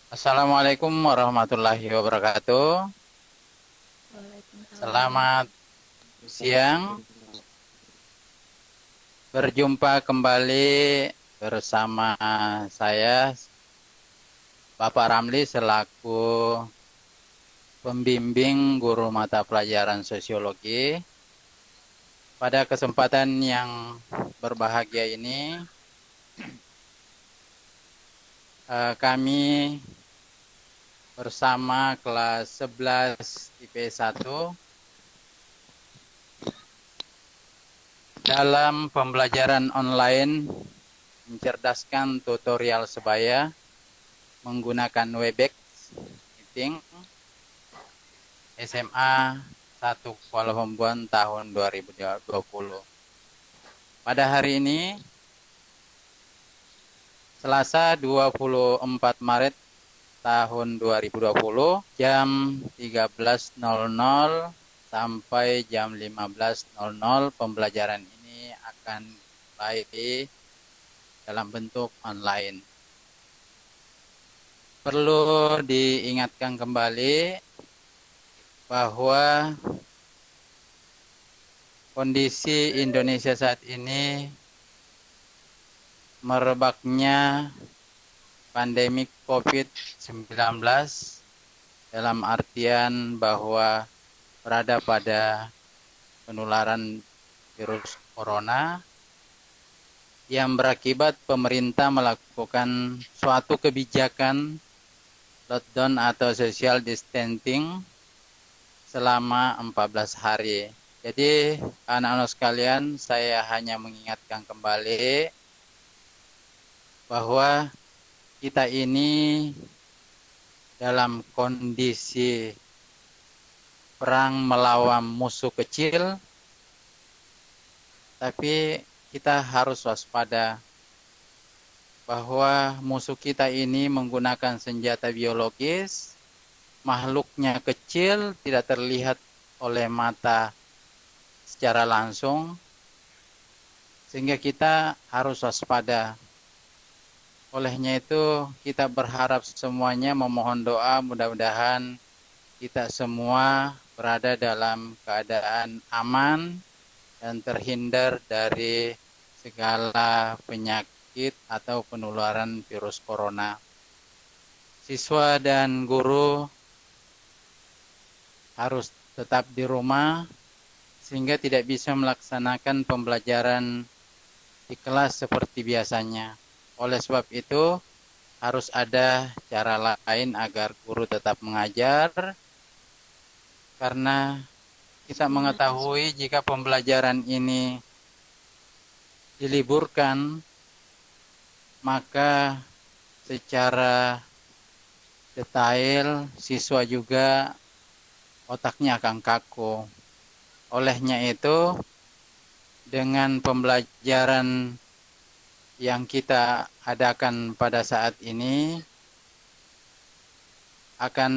Assalamualaikum warahmatullahi wabarakatuh. Waalaikumsalam. Selamat siang. Berjumpa kembali bersama saya, Bapak Ramli, selaku pembimbing guru mata pelajaran sosiologi. Pada kesempatan yang berbahagia ini, kami bersama kelas 11 IP 1 dalam pembelajaran online mencerdaskan tutorial sebaya menggunakan Webex Meeting SMA 1 Kuala Hombuan tahun 2020. Pada hari ini, Selasa 24 Maret tahun 2020, jam 13.00 sampai jam 15.00 pembelajaran ini akan mulai dalam bentuk online. Perlu diingatkan kembali bahwa kondisi Indonesia saat ini merebaknya pandemi COVID-19 dalam artian bahwa berada pada penularan virus corona yang berakibat pemerintah melakukan suatu kebijakan lockdown atau social distancing selama 14 hari. Jadi anak-anak sekalian, saya hanya mengingatkan kembali bahwa kita ini dalam kondisi perang melawan musuh kecil, tapi kita harus waspada bahwa musuh kita ini menggunakan senjata biologis, makhluknya kecil, tidak terlihat oleh mata secara langsung, sehingga kita harus waspada. Olehnya itu kita berharap semuanya memohon doa, mudah-mudahan kita semua berada dalam keadaan aman dan terhindar dari segala penyakit atau penularan virus corona. Siswa dan guru harus tetap di rumah sehingga tidak bisa melaksanakan pembelajaran di kelas seperti biasanya. Oleh sebab itu, harus ada cara lain agar guru tetap mengajar, karena kita mengetahui jika pembelajaran ini diliburkan, maka secara detail siswa juga otaknya akan kaku. Olehnya itu, dengan pembelajaran yang kita adakan pada saat ini akan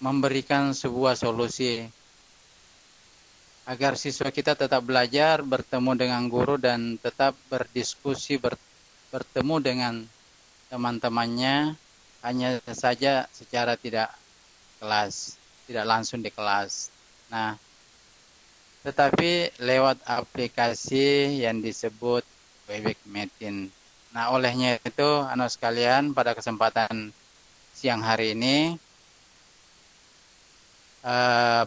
memberikan sebuah solusi agar siswa kita tetap belajar, bertemu dengan guru, dan tetap berdiskusi, bertemu dengan teman-temannya, hanya saja secara tidak langsung di kelas. Nah, tetapi lewat aplikasi yang disebut Webex Meeting. Nah, olehnya itu, anak sekalian, pada kesempatan siang hari ini,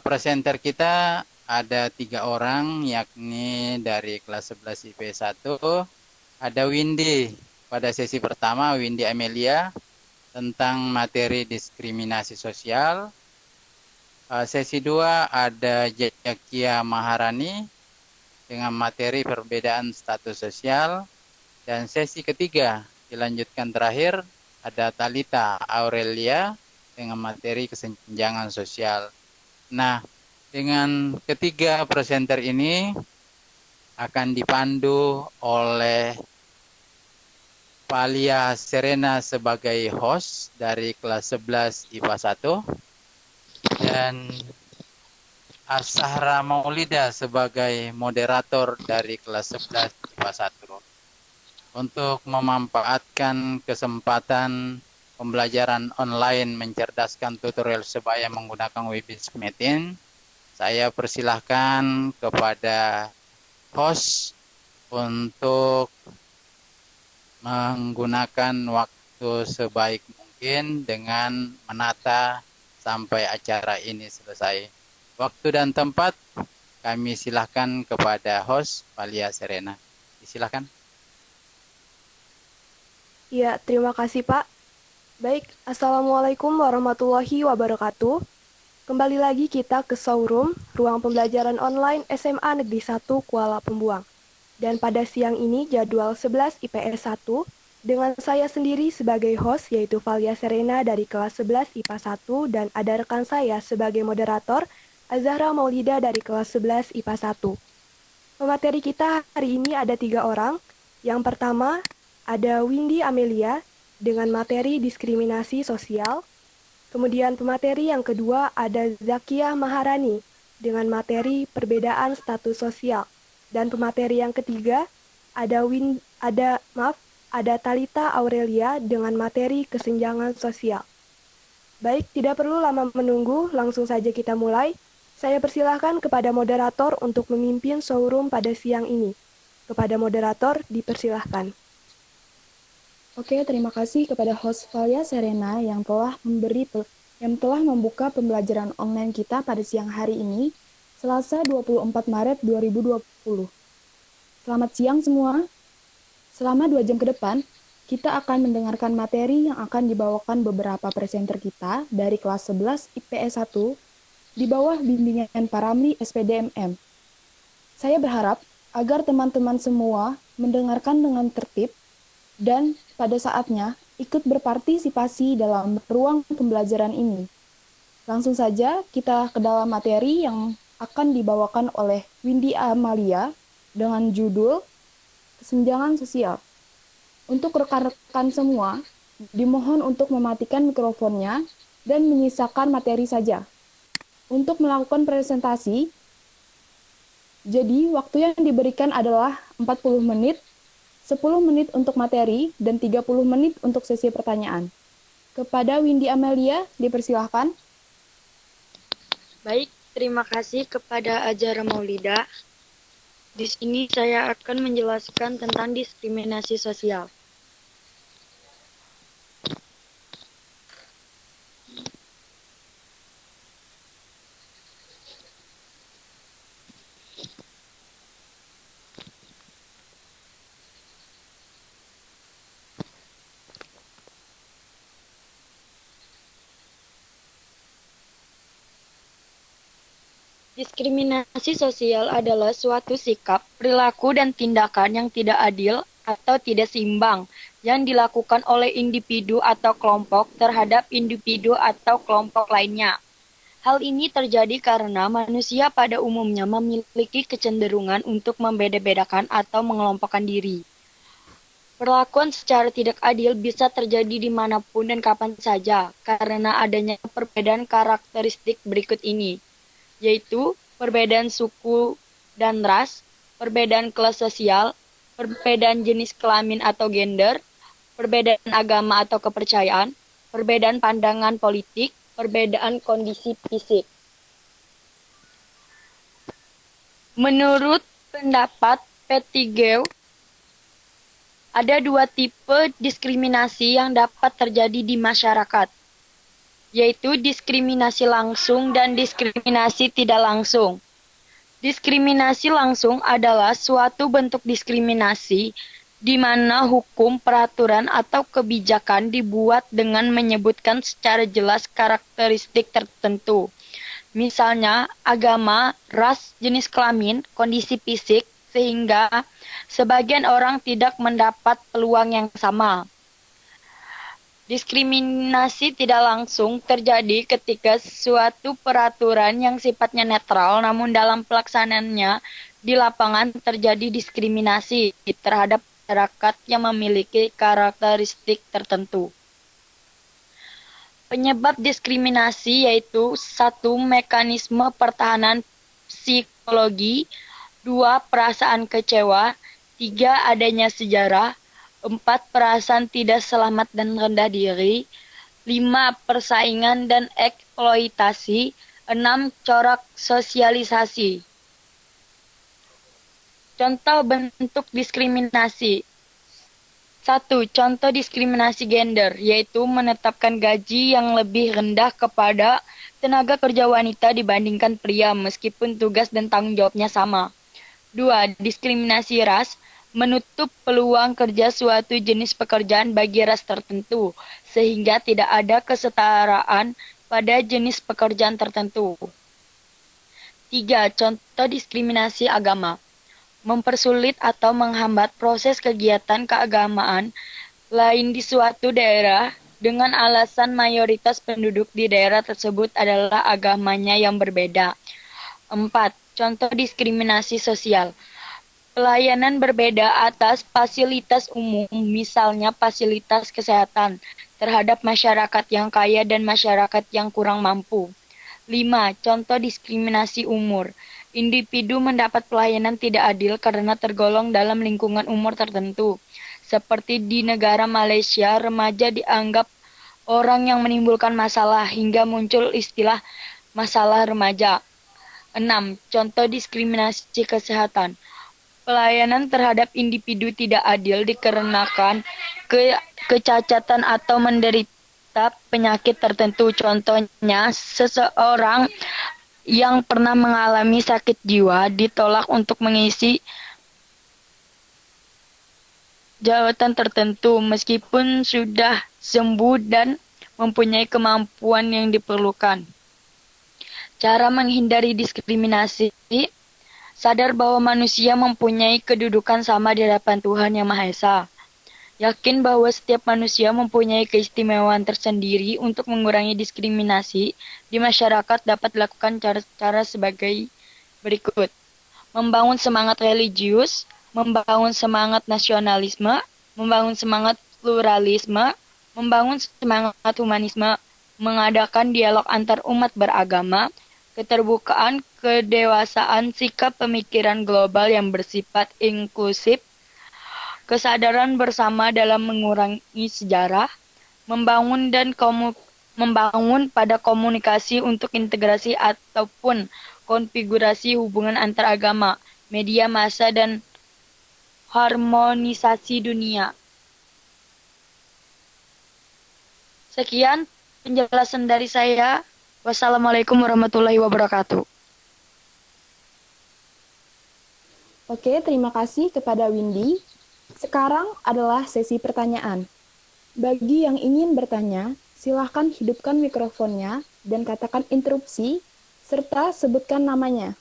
presenter kita ada 3 orang, yakni dari kelas 11 IP 1, ada Windy. Pada sesi pertama, Windy Amelia, tentang materi diskriminasi sosial. Sesi 2 ada Jakia Maharani, dengan materi perbedaan status sosial. Dan sesi ketiga, dilanjutkan terakhir, ada Talita Aurelia dengan materi kesenjangan sosial. Nah, dengan ketiga presenter ini akan dipandu oleh Palia Serena sebagai host dari kelas 11 IPA 1 dan Ashara Maulida sebagai moderator dari kelas 11 IPA 1. Untuk memanfaatkan kesempatan pembelajaran online mencerdaskan tutorial sebaya menggunakan Webex Meeting, saya persilahkan kepada host untuk menggunakan waktu sebaik mungkin dengan menata sampai acara ini selesai. Waktu dan tempat kami silahkan kepada host Valia Serena. Silakan. Ya, terima kasih Pak. Baik, Assalamualaikum warahmatullahi wabarakatuh. Kembali lagi kita ke showroom, ruang pembelajaran online SMA Negeri 1 Kuala Pembuang. Dan pada siang ini jadwal 11 IPS 1 dengan saya sendiri sebagai host yaitu Valia Serena dari kelas 11 IPA 1 dan ada rekan saya sebagai moderator Azahra Maulida dari kelas 11 IPA 1. Pemateri kita hari ini ada 3 orang. Yang pertama ada Windy Amelia dengan materi diskriminasi sosial. Kemudian pemateri yang kedua ada Zakia Maharani dengan materi perbedaan status sosial. Dan pemateri yang ketiga ada Talita Aurelia dengan materi kesenjangan sosial. Baik, tidak perlu lama menunggu, langsung saja kita mulai. Saya persilahkan kepada moderator untuk memimpin showroom pada siang ini. Kepada moderator dipersilahkan. Oke, terima kasih kepada host Valia Serena yang telah membuka pembelajaran online kita pada siang hari ini, Selasa 24 Maret 2020. Selamat siang semua. Selama 2 jam ke depan, kita akan mendengarkan materi yang akan dibawakan beberapa presenter kita dari kelas 11 IPS 1 di bawah bimbingan Paramli SPDMM. Saya berharap agar teman-teman semua mendengarkan dengan tertib dan pada saatnya ikut berpartisipasi dalam ruang pembelajaran ini. Langsung saja kita ke dalam materi yang akan dibawakan oleh Windy Amalia dengan judul Kesenjangan Sosial. Untuk rekan-rekan semua, dimohon untuk mematikan mikrofonnya dan menyisakan materi saja. Untuk melakukan presentasi, jadi waktu yang diberikan adalah 40 menit, 10 menit untuk materi, dan 30 menit untuk sesi pertanyaan. Kepada Windy Amelia, dipersilahkan. Baik, terima kasih kepada Azahra Maulida. Di sini saya akan menjelaskan tentang diskriminasi sosial. Diskriminasi sosial adalah suatu sikap, perilaku, dan tindakan yang tidak adil atau tidak seimbang yang dilakukan oleh individu atau kelompok terhadap individu atau kelompok lainnya. Hal ini terjadi karena manusia pada umumnya memiliki kecenderungan untuk membeda-bedakan atau mengelompokkan diri. Perlakuan secara tidak adil bisa terjadi dimanapun dan kapan saja karena adanya perbedaan karakteristik berikut ini, yaitu perbedaan suku dan ras, perbedaan kelas sosial, perbedaan jenis kelamin atau gender, perbedaan agama atau kepercayaan, perbedaan pandangan politik, perbedaan kondisi fisik. Menurut pendapat Pettigrew, ada 2 tipe diskriminasi yang dapat terjadi di masyarakat, yaitu diskriminasi langsung dan diskriminasi tidak langsung. Diskriminasi langsung adalah suatu bentuk diskriminasi di mana hukum, peraturan, atau kebijakan dibuat dengan menyebutkan secara jelas karakteristik tertentu. Misalnya, agama, ras, jenis kelamin, kondisi fisik, sehingga sebagian orang tidak mendapat peluang yang sama. Diskriminasi tidak langsung terjadi ketika suatu peraturan yang sifatnya netral namun dalam pelaksanaannya di lapangan terjadi diskriminasi terhadap masyarakat yang memiliki karakteristik tertentu. Penyebab diskriminasi yaitu 1. Mekanisme pertahanan psikologi, 2. Perasaan kecewa, 3. Adanya sejarah, 4. Perasaan tidak selamat dan rendah diri, 5. Persaingan dan eksploitasi. 6. Corak sosialisasi. Contoh bentuk diskriminasi. 1. Contoh diskriminasi gender, yaitu menetapkan gaji yang lebih rendah kepada tenaga kerja wanita dibandingkan pria meskipun tugas dan tanggung jawabnya sama. 2. Diskriminasi ras, menutup peluang kerja suatu jenis pekerjaan bagi ras tertentu, sehingga tidak ada kesetaraan pada jenis pekerjaan tertentu. 3. Contoh diskriminasi agama, mempersulit atau menghambat proses kegiatan keagamaan lain di suatu daerah dengan alasan mayoritas penduduk di daerah tersebut adalah agamanya yang berbeda. 4. Contoh diskriminasi sosial, pelayanan berbeda atas fasilitas umum, misalnya fasilitas kesehatan, terhadap masyarakat yang kaya dan masyarakat yang kurang mampu. 5. Contoh diskriminasi umur, individu mendapat pelayanan tidak adil karena tergolong dalam lingkungan umur tertentu. Seperti di negara Malaysia, remaja dianggap orang yang menimbulkan masalah hingga muncul istilah masalah remaja. 6. Contoh diskriminasi kesehatan, pelayanan terhadap individu tidak adil dikarenakan kecacatan atau menderita penyakit tertentu. Contohnya, seseorang yang pernah mengalami sakit jiwa ditolak untuk mengisi jabatan tertentu meskipun sudah sembuh dan mempunyai kemampuan yang diperlukan. Cara menghindari diskriminasi, sadar bahwa manusia mempunyai kedudukan sama di hadapan Tuhan Yang Maha Esa. Yakin bahwa setiap manusia mempunyai keistimewaan tersendiri. Untuk mengurangi diskriminasi di masyarakat dapat dilakukan cara-cara sebagai berikut. Membangun semangat religius, membangun semangat nasionalisme, membangun semangat pluralisme, membangun semangat humanisme, mengadakan dialog antar umat beragama, keterbukaan, kedewasaan, sikap pemikiran global yang bersifat inklusif, kesadaran bersama dalam mengurangi sejarah, membangun pada komunikasi untuk integrasi ataupun konfigurasi hubungan antar agama, media massa, dan harmonisasi dunia. Sekian penjelasan dari saya. Wassalamualaikum warahmatullahi wabarakatuh. Oke, terima kasih kepada Windy. Sekarang adalah sesi pertanyaan. Bagi yang ingin bertanya, silahkan hidupkan mikrofonnya dan katakan interupsi, serta sebutkan namanya.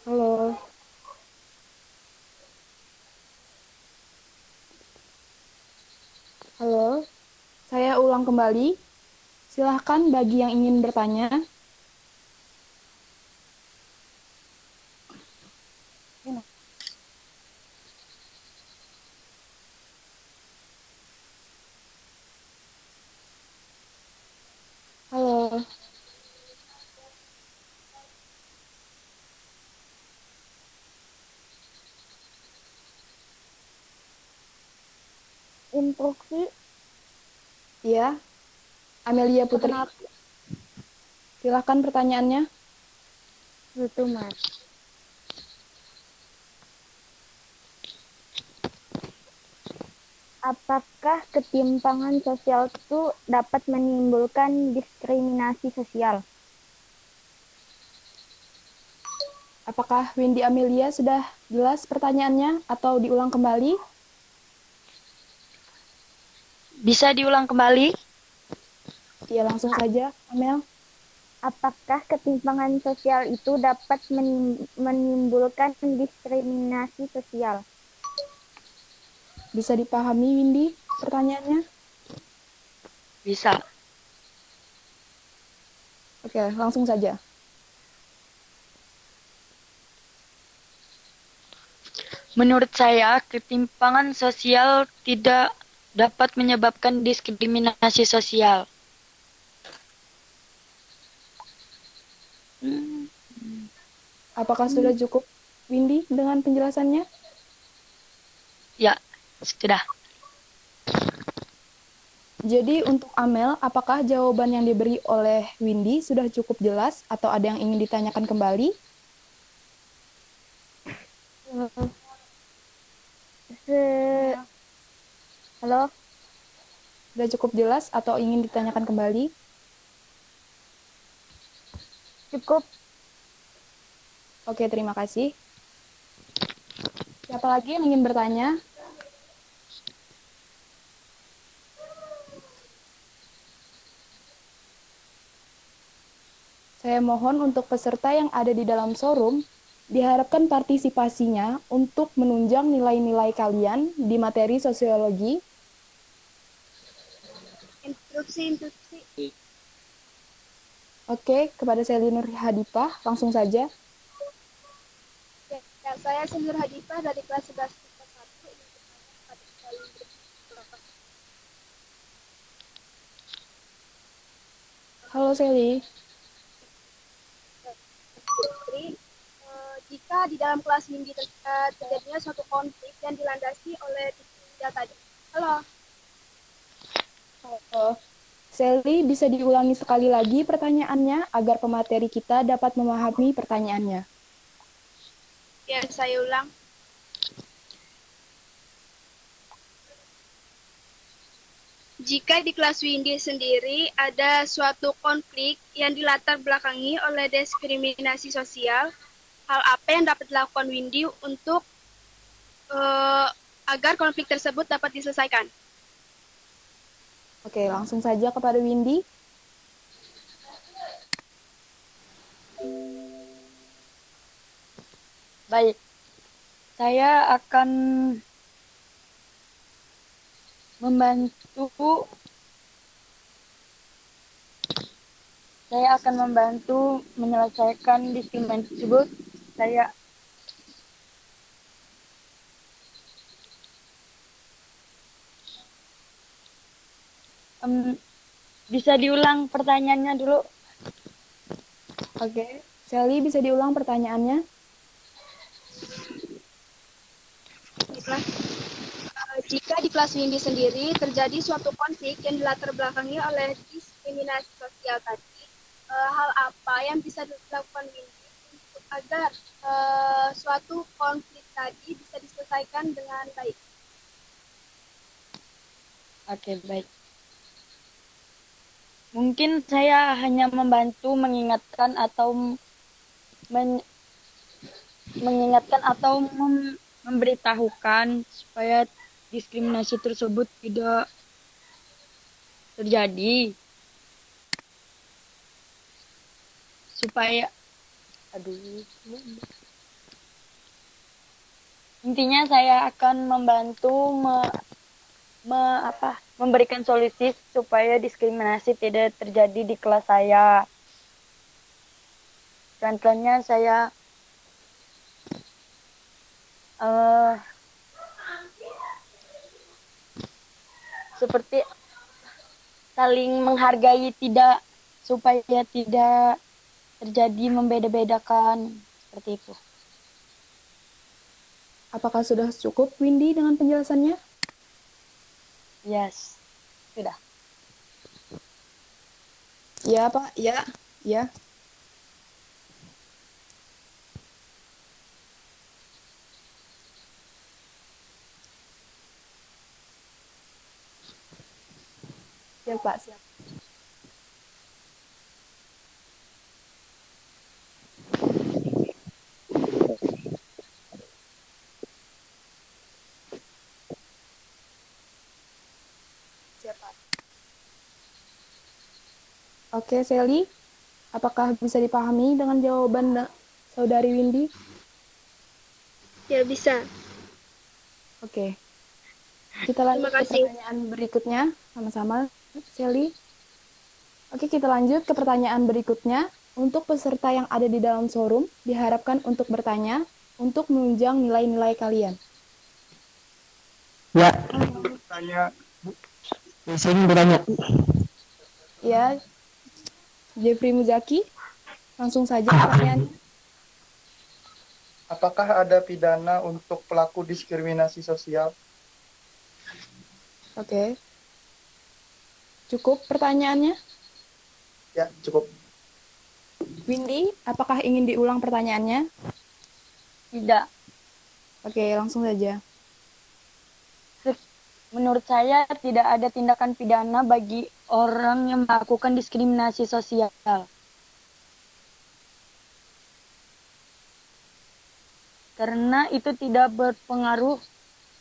Halo. Halo, saya ulang kembali. Silahkan bagi yang ingin bertanya. Halo. Instruksi. Iya. Amelia Putri. Silahkan pertanyaannya. Itu, Mas. Apakah ketimpangan sosial itu dapat menimbulkan diskriminasi sosial? Apakah Windy Amelia sudah jelas pertanyaannya atau diulang kembali? Bisa diulang kembali? Ya, langsung saja, Amel. Apakah ketimpangan sosial itu dapat menimbulkan diskriminasi sosial? Bisa dipahami, Windy, pertanyaannya? Bisa. Oke, langsung saja. Menurut saya, ketimpangan sosial tidak dapat menyebabkan diskriminasi sosial. Apakah sudah cukup, Windy, dengan penjelasannya? Ya, Sudah. Jadi untuk Amel, apakah jawaban yang diberi oleh Windy sudah cukup jelas atau ada yang ingin ditanyakan kembali? Halo, Sudah cukup jelas atau ingin ditanyakan kembali? cukup. Oke, terima kasih. Siapa lagi yang ingin bertanya? Saya mohon untuk peserta yang ada di dalam showroom, diharapkan partisipasinya untuk menunjang nilai-nilai kalian di materi sosiologi. Instruksi. Oke, kepada Selly Nur Hadipah, langsung saja. Ya, saya Senior Hadifah dari kelas 11 IPA 1 ingin bertanya kepada Halo Selly. jika di dalam kelas Windy terjadinya suatu konflik yang dilandasi oleh tiga tadi. Halo. Selly, bisa diulangi sekali lagi pertanyaannya agar pemateri kita dapat memahami pertanyaannya. Ya, saya ulang. Jika di kelas Windy sendiri ada suatu konflik yang dilatar belakangi oleh diskriminasi sosial, hal apa yang dapat dilakukan Windy untuk agar konflik tersebut dapat diselesaikan? Oke, langsung saja kepada Windy. Baik. Saya akan membantu menyelesaikan diskriminasi tersebut. Saya bisa diulang pertanyaannya dulu. Oke, Selly bisa diulang pertanyaannya? Jika di kelas Windy sendiri terjadi suatu konflik yang dilatar belakangi oleh diskriminasi sosial tadi, hal apa yang bisa dilakukan Windy untuk agar suatu konflik tadi bisa diselesaikan dengan baik? Oke, baik. Mungkin saya hanya membantu mengingatkan atau memberitahukan supaya diskriminasi tersebut tidak terjadi. Intinya saya akan membantu memberikan solusi supaya diskriminasi tidak terjadi di kelas saya. Contohnya saya seperti saling menghargai, supaya tidak terjadi membeda-bedakan, seperti itu. Apakah sudah cukup, Windy, dengan penjelasannya? Yes, sudah. Ya, Pak. Ya. Siap, Pak. Siap. Oke, Selly, apakah bisa dipahami dengan jawaban Saudari Windy? Ya, bisa. Oke. Kita lanjut ke pertanyaan berikutnya sama-sama, Selly. Oke, kita lanjut ke pertanyaan berikutnya. Untuk peserta yang ada di dalam showroom, diharapkan untuk bertanya untuk menunjang nilai-nilai kalian. Ya, bertanya. Saya ingin bertanya. Ya, Jeffrey Muzaki, langsung saja pertanyaannya. Apakah ada pidana untuk pelaku diskriminasi sosial? Oke. Cukup pertanyaannya? Ya, cukup. Windy, apakah ingin diulang pertanyaannya? Tidak. Oke, langsung saja. Menurut saya tidak ada tindakan pidana bagi orang yang melakukan diskriminasi sosial. Karena itu tidak berpengaruh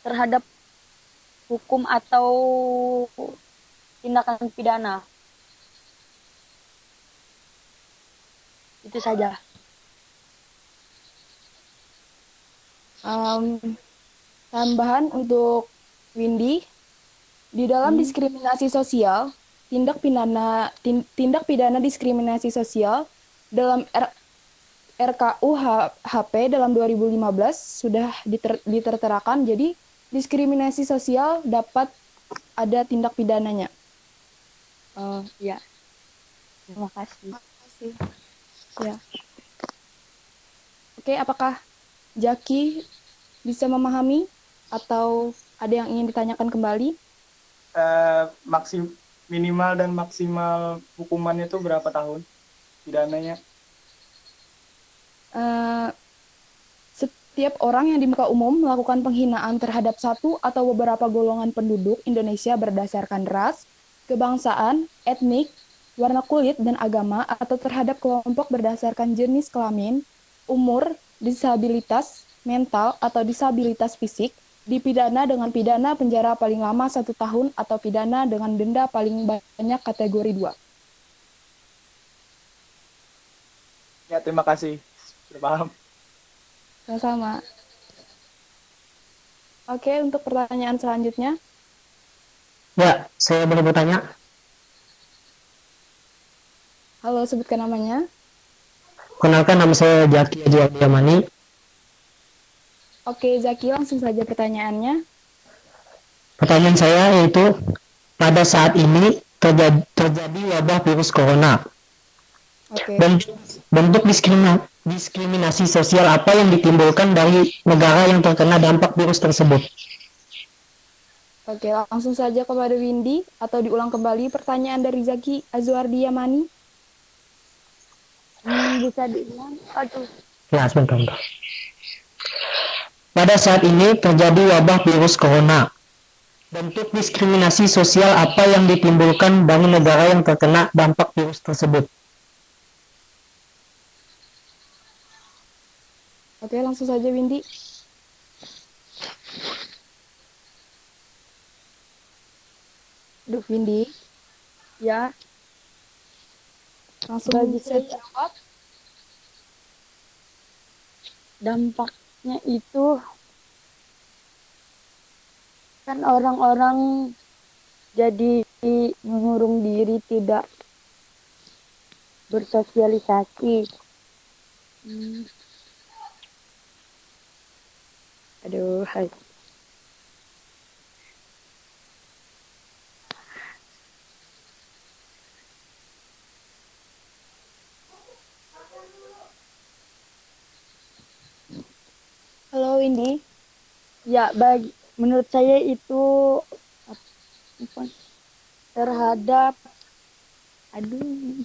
terhadap hukum atau tindakan pidana. Itu saja. Tambahan untuk Windy, di dalam diskriminasi sosial, tindak pidana diskriminasi sosial dalam RKUHP dalam 2015 sudah diterterakan, jadi diskriminasi sosial dapat ada tindak pidananya. Oh, ya. Terima kasih. Ya. Oke, apakah Jaki bisa memahami atau ada yang ingin ditanyakan kembali? Minimal dan maksimal hukumannya itu berapa tahun pidananya? Setiap orang yang di muka umum melakukan penghinaan terhadap satu atau beberapa golongan penduduk Indonesia berdasarkan ras, kebangsaan, etnik, warna kulit, dan agama, atau terhadap kelompok berdasarkan jenis kelamin, umur, disabilitas mental, atau disabilitas fisik, dipidana dengan pidana penjara paling lama 1 tahun atau pidana dengan denda paling banyak kategori 2. Ya, terima kasih. Sudah paham. Sama-sama. Oke, untuk pertanyaan selanjutnya. Ya, saya boleh bertanya? Halo, sebutkan namanya. Kenalkan, nama saya Jaki Ajiwardiyamani. Oke, Zaki, langsung saja pertanyaannya. Pertanyaan saya yaitu, pada saat ini terjadi wabah virus corona. Oke. Bentuk diskriminasi sosial apa yang ditimbulkan dari negara yang terkena dampak virus tersebut? Oke, langsung saja kepada Windy, atau diulang kembali pertanyaan dari Zaki Ajiwardiyamani. Bisa diulang? Aduh. Ya, sebentar. Pada saat ini terjadi wabah virus corona. Bentuk diskriminasi sosial apa yang ditimbulkan dari negara yang terkena dampak virus tersebut? Oke, langsung saja Windy. Windy, Ya, langsung Bagi bisa saya- jawab. dampaknya itu kan orang-orang jadi mengurung diri, tidak bersosialisasi. Aduh, hai. Halo Windy. Ya, menurut saya itu apa, terhadap aduh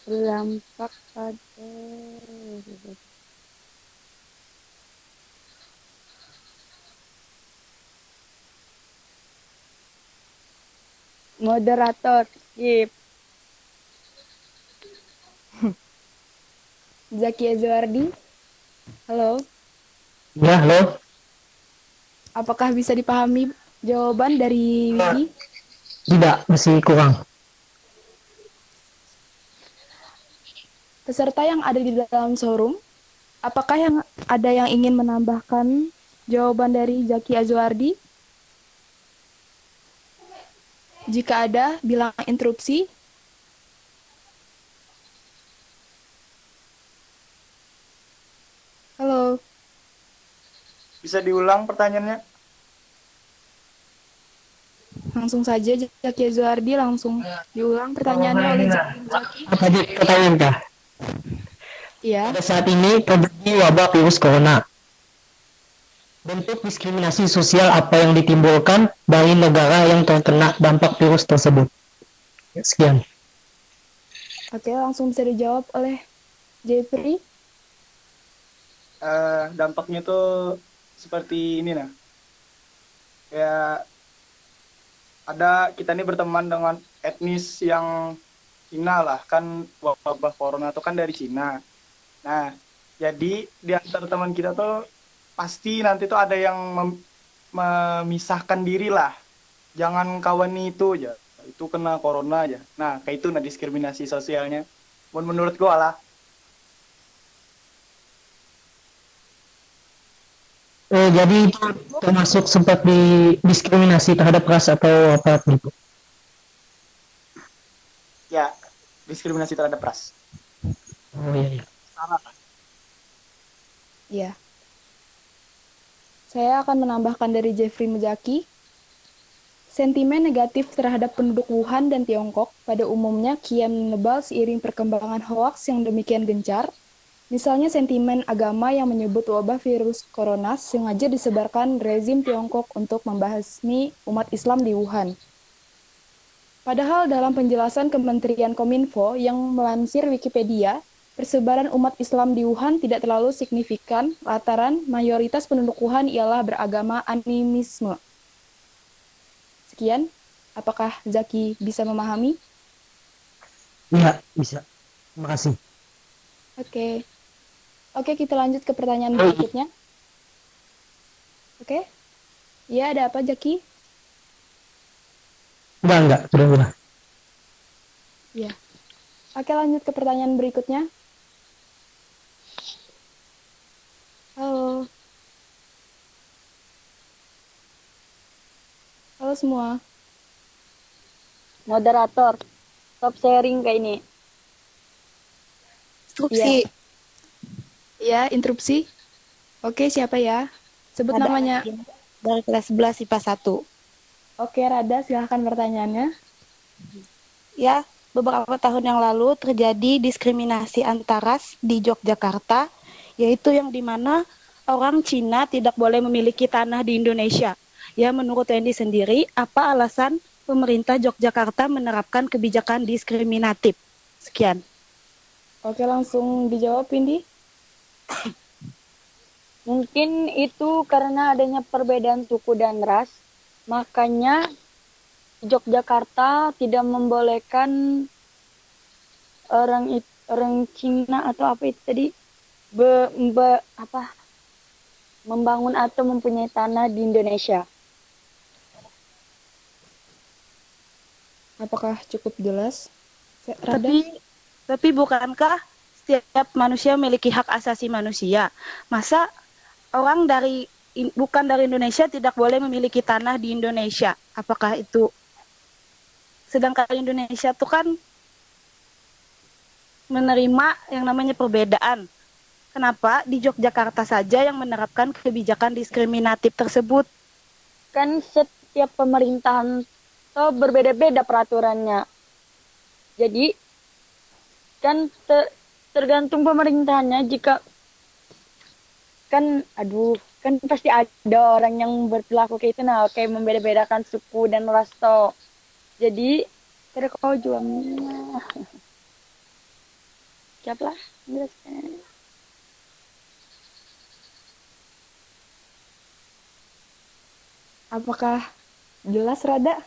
berdampak pada moderator skip. Zaki Ajiwardi. Halo. Ya, halo. Apakah bisa dipahami jawaban dari Windy? Tidak, masih kurang. Peserta yang ada di dalam showroom, apakah ada yang ingin menambahkan jawaban dari Zaki Ajiwardi? Jika ada, bilang interupsi. Halo. Bisa diulang pertanyaannya? Langsung saja Zaki Ajiwardi langsung diulang pertanyaannya oleh Zaki. Apa tadi pertanyaan kah? Iya. Pada saat ini terjadi wabah virus corona. Bentuk diskriminasi sosial apa yang ditimbulkan dari negara yang terkena dampak virus tersebut? Sekian. Oke, langsung bisa dijawab oleh Jeffrey. Dampaknya tuh seperti ini nah. Ya ada kita ini berteman dengan etnis yang Cina lah, kan wabah corona itu kan dari Cina. Nah, jadi di antara teman kita tuh pasti nanti tuh ada yang memisahkan diri lah. Jangan kawan itu aja, itu kena corona aja. Nah, kayak itu nah diskriminasi sosialnya. Menurut gua lah. Jadi itu termasuk sempat diskriminasi terhadap ras atau apa gitu? Ya, diskriminasi terhadap ras. Oh iya. Salah. Iya. Saya akan menambahkan dari Jeffrey Mujaki. Sentimen negatif terhadap penduduk Wuhan dan Tiongkok pada umumnya kian menebal seiring perkembangan hoaks yang demikian gencar. Misalnya sentimen agama yang menyebut wabah virus corona sengaja disebarkan rezim Tiongkok untuk membasmi umat Islam di Wuhan. Padahal dalam penjelasan Kementerian Kominfo yang melansir Wikipedia, persebaran umat Islam di Wuhan tidak terlalu signifikan lantaran mayoritas penduduk Wuhan ialah beragama animisme. Sekian, apakah Zaki bisa memahami? Iya, bisa. Terima kasih. Oke, kita lanjut ke pertanyaan berikutnya. Oke. Ya, ada apa, Zaki? Enggak, sudah. Ya. Oke, lanjut ke pertanyaan berikutnya. Halo. Halo semua. Moderator, stop sharing kayak ini. Instruksi. Ya, interupsi. Oke, siapa ya? Sebut Ada namanya. dari kelas 11 IPA 1. Oke, Rada, silahkan pertanyaannya. Ya, beberapa tahun yang lalu terjadi diskriminasi antaras di Yogyakarta, yaitu yang dimana orang Cina tidak boleh memiliki tanah di Indonesia. Ya, menurut Wendy sendiri, apa alasan pemerintah Yogyakarta menerapkan kebijakan diskriminatif? Sekian. Oke, langsung dijawab, Windy. Mungkin itu karena adanya perbedaan suku dan ras, makanya Yogyakarta tidak membolehkan orang Cina atau apa itu tadi membangun atau mempunyai tanah di Indonesia. Apakah cukup jelas? Rada? Tapi bukankah setiap manusia memiliki hak asasi manusia? Masa orang bukan dari Indonesia tidak boleh memiliki tanah di Indonesia? Apakah itu? Sedangkan Indonesia itu kan menerima yang namanya perbedaan. Kenapa di Yogyakarta saja yang menerapkan kebijakan diskriminatif tersebut? Kan setiap pemerintahan itu berbeda-beda peraturannya. Jadi kan tergantung pemerintahannya. Jika kan pasti ada orang yang berperilaku kayak itu, nah kayak membeda-bedakan suku dan ras toh. Jadi tidak kau juangnya. Siaplah menjelaskan. Apakah jelas, Rada?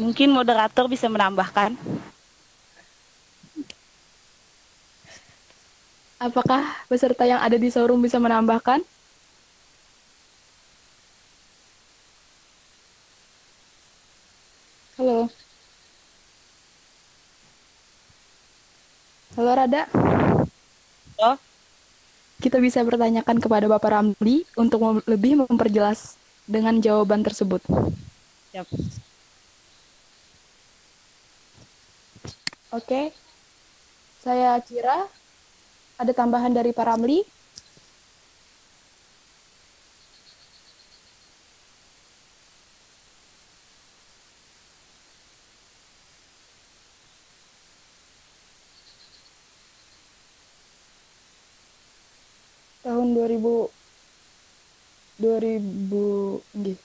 Mungkin moderator bisa menambahkan. Apakah peserta yang ada di showroom bisa menambahkan? Halo. Halo, Rada. Oh, Kita bisa bertanyakan kepada Bapak Ramli untuk lebih memperjelas dengan jawaban tersebut. siap. Oke. Saya kira ada tambahan dari Pak Ramli. tahun 2000 nggih.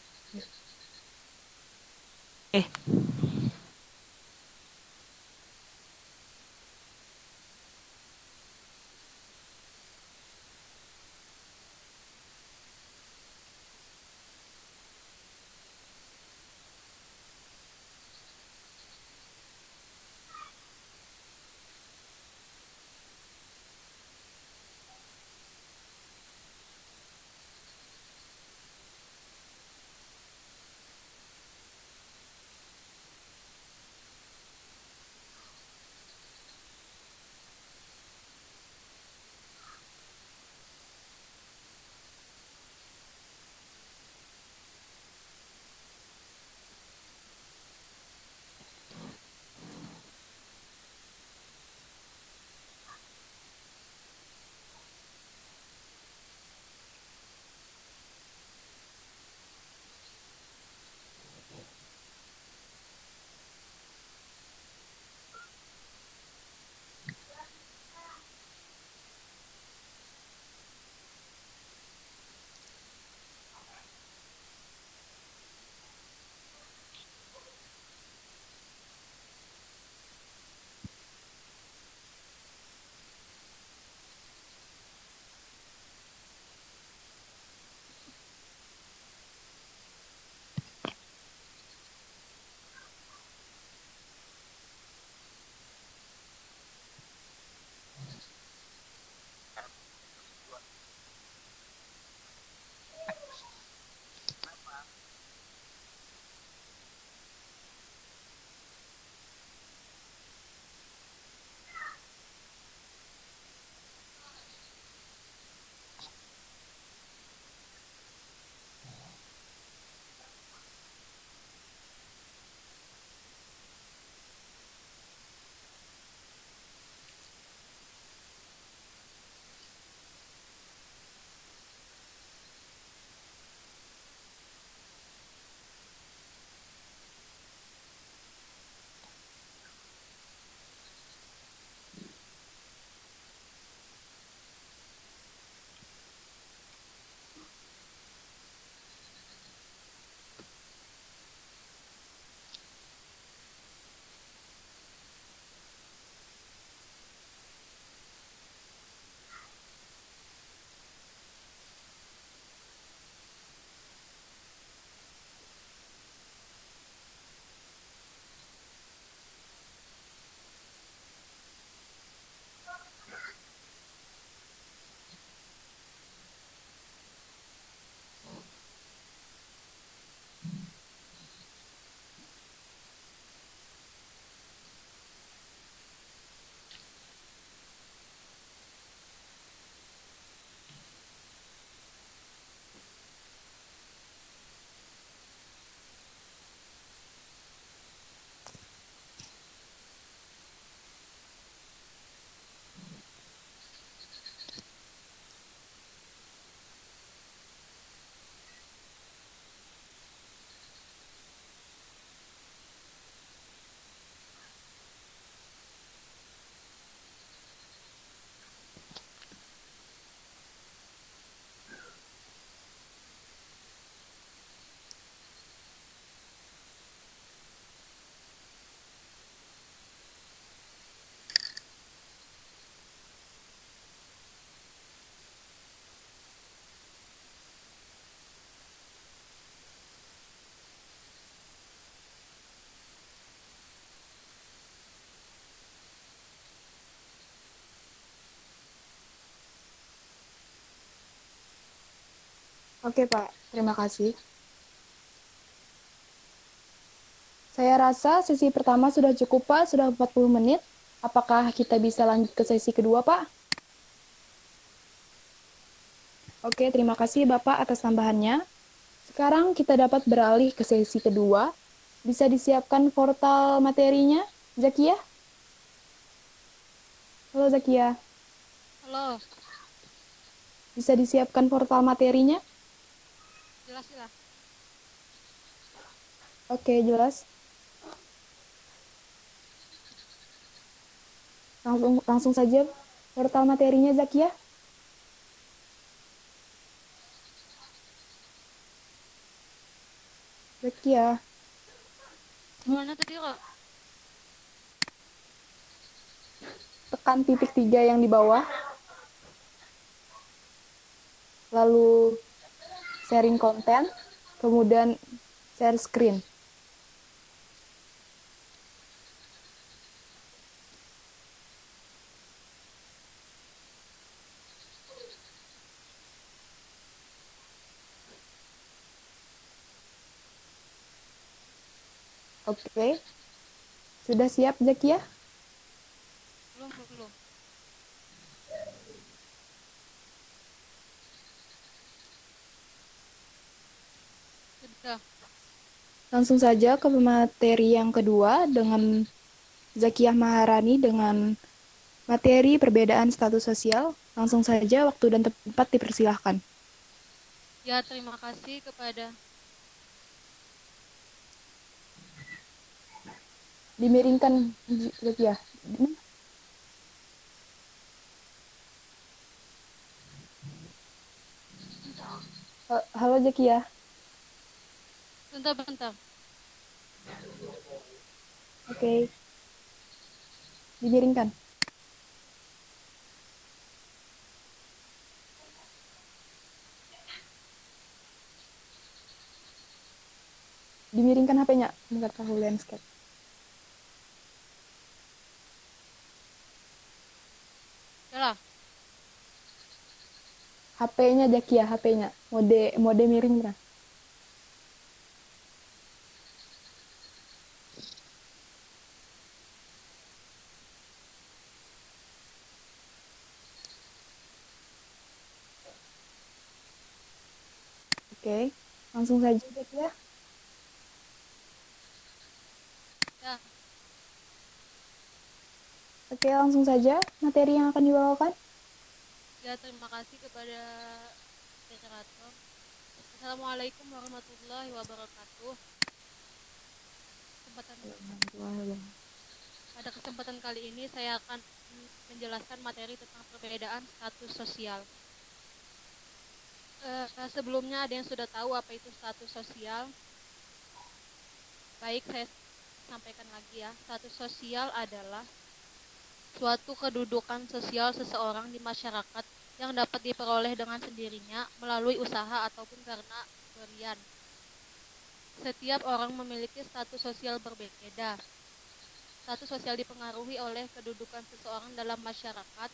Oke, Pak. Terima kasih. Saya rasa sesi pertama sudah cukup, Pak. Sudah 40 menit. Apakah kita bisa lanjut ke sesi kedua, Pak? Oke, terima kasih Bapak atas tambahannya. Sekarang kita dapat beralih ke sesi kedua. Bisa disiapkan portal materinya, Zakia? Halo, Zakia. Halo, Bisa disiapkan portal materinya? jelas. Oke, jelas. Langsung saja portal materinya, Zakia. Zakia. Gimana tadi kok? Tekan titik 3 yang di bawah. Lalu sharing konten, kemudian share screen. Oke. Sudah siap, Zakia? Belum. Sudah. Langsung saja ke materi yang kedua dengan Zakiah Maharani dengan materi perbedaan status sosial. Langsung saja waktu dan tempat dipersilahkan. Ya, terima kasih kepada Dimiringkan, Zakiah. Halo, Zakiah. bentar. Oke. Dimiringkan. Dimiringkan HP-nya. Bentar, tahu landscape. Yalah. HP-nya Zakiah, HP-nya. Mode miring berapa? Oke, langsung saja Zakiah. Ya, Oke, langsung saja materi yang akan dibawakan. ya terima kasih kepada moderator. Assalamualaikum warahmatullahi wabarakatuh. Pada kesempatan kali ini saya akan menjelaskan materi tentang perbedaan status sosial. Sebelumnya ada yang sudah tahu apa itu status sosial? Baik, saya sampaikan lagi ya. Status sosial adalah suatu kedudukan sosial seseorang di masyarakat yang dapat diperoleh dengan sendirinya melalui usaha ataupun karena pemberian. Setiap orang memiliki status sosial berbeda. Status sosial dipengaruhi oleh kedudukan seseorang dalam masyarakat.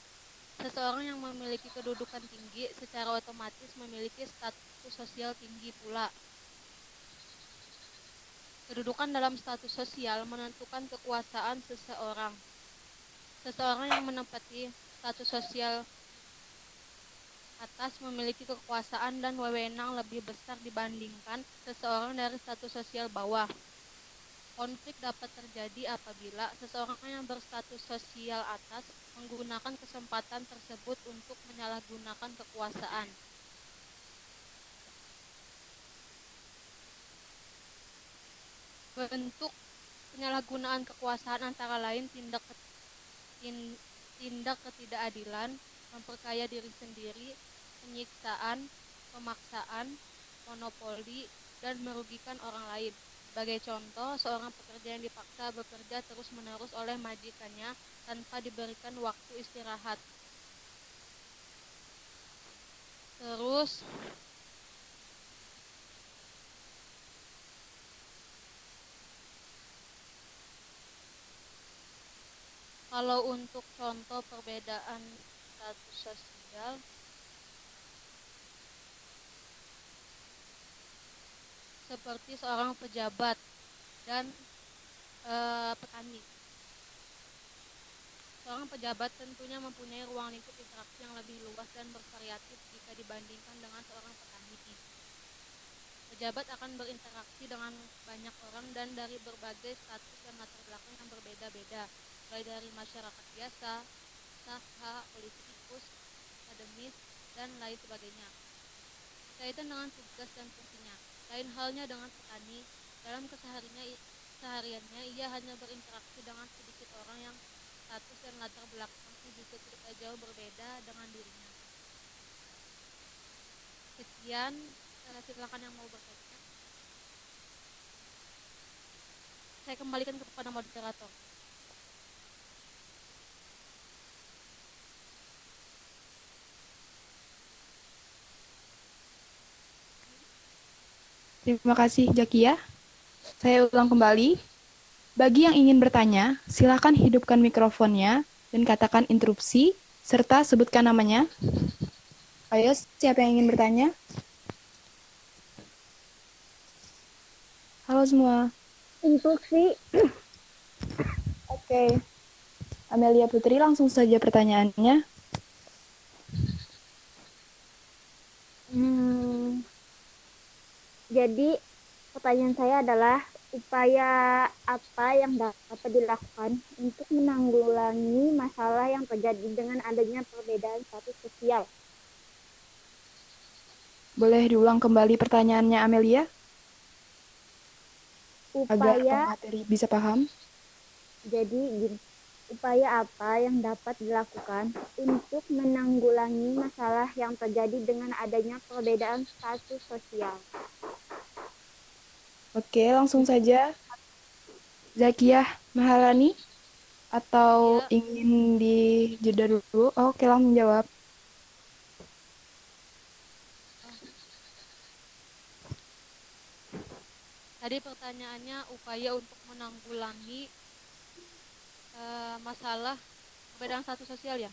Seseorang yang memiliki kedudukan tinggi secara otomatis memiliki status sosial tinggi pula. Kedudukan dalam status sosial menentukan kekuasaan seseorang. Seseorang yang menempati status sosial atas memiliki kekuasaan dan wewenang lebih besar dibandingkan seseorang dari status sosial bawah. Konflik dapat terjadi apabila seseorang yang berstatus sosial atas menggunakan kesempatan tersebut untuk menyalahgunakan kekuasaan. Bentuk penyalahgunaan kekuasaan antara lain tindak ketidakadilan, memperkaya diri sendiri, penyiksaan, pemaksaan, monopoli, dan merugikan orang lain. Sebagai contoh, seorang pekerja yang dipaksa bekerja terus-menerus oleh majikannya tanpa diberikan waktu istirahat. Terus, kalau untuk contoh perbedaan status sosial, seperti seorang pejabat dan petani. Seorang pejabat tentunya mempunyai ruang lingkup interaksi yang lebih luas dan bervariatif jika dibandingkan dengan seorang petani. Pejabat akan berinteraksi dengan banyak orang dan dari berbagai status dan latar belakang yang berbeda-beda, mulai dari masyarakat biasa, usaha, politikus, akademis, dan lain sebagainya. Kaitan dengan tugas dan fungsinya. Lain halnya dengan petani, dalam kesehariannya ia hanya berinteraksi dengan sedikit orang yang status dan latar belakang juga tidak jauh berbeda dengan dirinya. Sekian, silakan yang mau bertanya. saya kembalikan kepada moderator. Terima kasih, Zakia. Saya ulang kembali. Bagi yang ingin bertanya, silakan hidupkan mikrofonnya dan katakan interupsi, serta sebutkan namanya. Ayo, siapa yang ingin bertanya? Halo semua. Instruksi. Oke. Amelia Putri, langsung saja pertanyaannya. Jadi pertanyaan saya adalah upaya apa yang dapat dilakukan untuk menanggulangi masalah yang terjadi dengan adanya perbedaan status sosial? Boleh diulang kembali pertanyaannya, Amelia? Agar Upaya, pemateri bisa paham. jadi gini, upaya apa yang dapat dilakukan untuk menanggulangi masalah yang terjadi dengan adanya perbedaan status sosial? Oke, langsung saja. Zakiah Maharani atau Ya. ingin dijeda dulu? Oke, langsung jawab. Tadi pertanyaannya upaya untuk menanggulangi masalah perbedaan status sosial ya?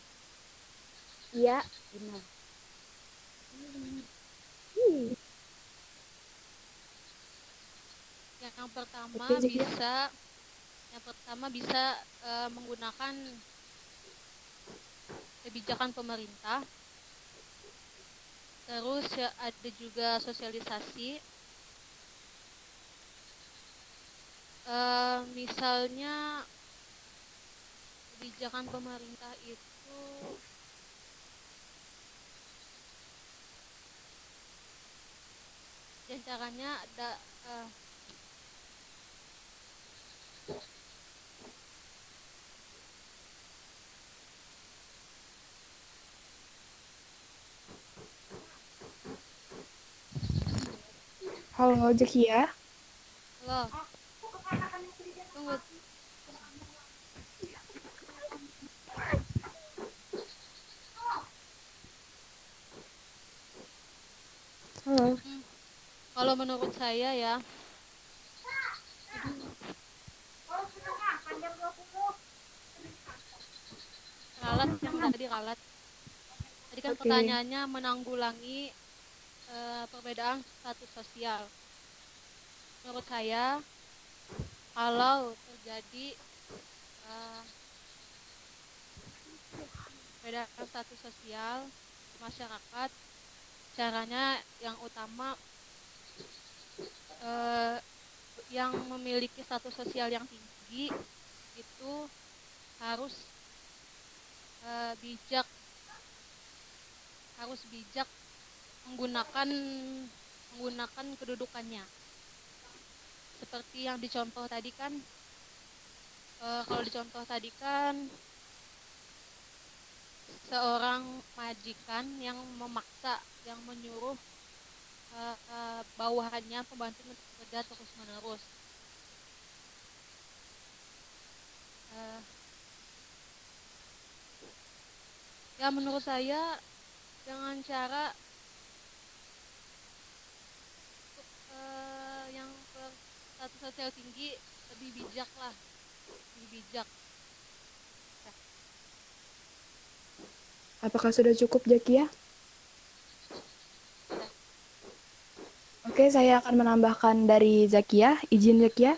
Iya, benar. Yang pertama Oke, Zakia. bisa menggunakan kebijakan pemerintah. Terus ya, ada juga sosialisasi. Misalnya kebijakan pemerintah itu ya caranya ada Halo, Zakia. loh. Tunggu. Halo. Kalau menurut saya ya, ralat yang tadi ralat. Tadi kan Oke. pertanyaannya menanggulangi perbedaan status sosial. Menurut saya, kalau terjadi perbedaan status sosial masyarakat, caranya yang utama yang memiliki status sosial yang tinggi itu harus bijak menggunakan kedudukannya. Seperti yang dicontoh tadi kan, kalau dicontoh tadi kan seorang majikan yang memaksa, yang menyuruh bawahannya, pembantu untuk bekerja terus menerus. Ya menurut saya dengan cara yang berstatus sosial tinggi lebih bijak lah, lebih bijak. Apakah sudah cukup, Zakia? Oke, saya akan menambahkan dari Zakia. Izin, Zakia.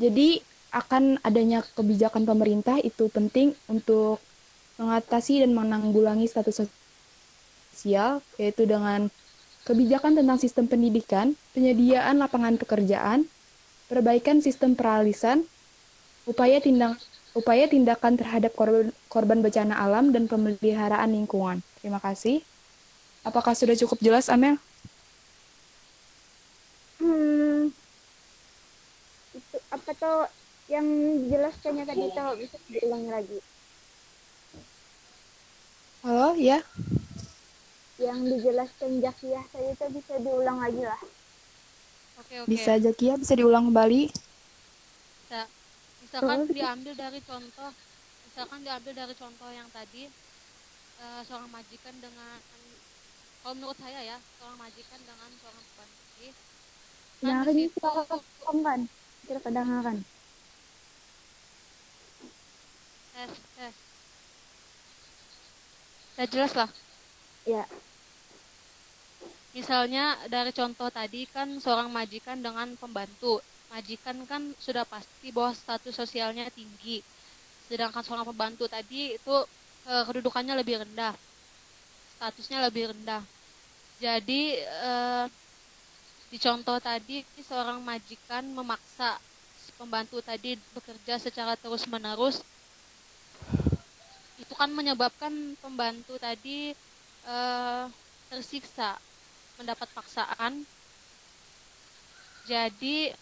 Jadi, akan adanya kebijakan pemerintah itu penting untuk mengatasi dan menanggulangi status sosial, yaitu dengan kebijakan tentang sistem pendidikan, penyediaan lapangan pekerjaan, perbaikan sistem peralisan, upaya tindakan terhadap korban bencana alam, dan pemeliharaan lingkungan. Terima kasih. Apakah sudah cukup jelas, Amel? Itu apa tuh yang dijelaskannya tadi tuh, bisa diulangi lagi? Halo, ya? Yang dijelaskan Zakiah tadi tuh bisa diulang lagi lah. Oke. Bisa, Zakia? Bisa diulang kembali? bisa. Misalkan diambil dari contoh yang tadi, seorang majikan dengan, kalau menurut saya ya, seorang majikan dengan seorang pembantu kan Yang di ini situ. kan tidak kedengaran. Tes tes ya, jelas lah. Ya, Misalnya dari contoh tadi kan seorang majikan dengan pembantu. Majikan kan sudah pasti bahwa status sosialnya tinggi. Sedangkan seorang pembantu tadi itu kedudukannya lebih rendah, statusnya lebih rendah. Jadi di contoh tadi seorang majikan memaksa pembantu tadi bekerja secara terus-menerus, itu kan menyebabkan pembantu tadi tersiksa, mendapat paksaan. Jadi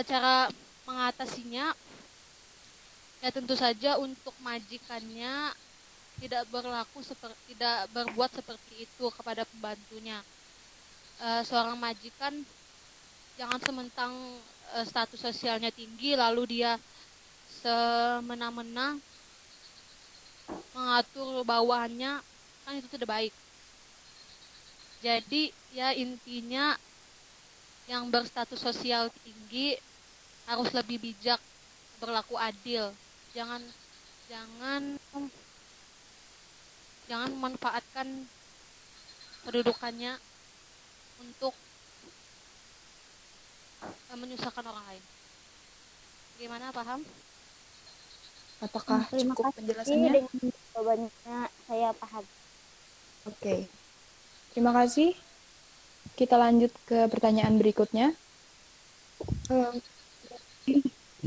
cara mengatasinya ya tentu saja untuk majikannya tidak berbuat seperti itu kepada pembantunya. Seorang majikan jangan sementang status sosialnya tinggi lalu dia semena-mena mengatur bawahannya, kan itu tidak baik. Jadi ya intinya yang berstatus sosial tinggi harus lebih bijak, berlaku adil. Jangan memanfaatkan kedudukannya untuk menyusahkan orang lain. Gimana, paham? apakah Terima cukup kasih penjelasannya? dengan jawabannya, saya paham. Oke. Terima kasih. Kita lanjut ke pertanyaan berikutnya.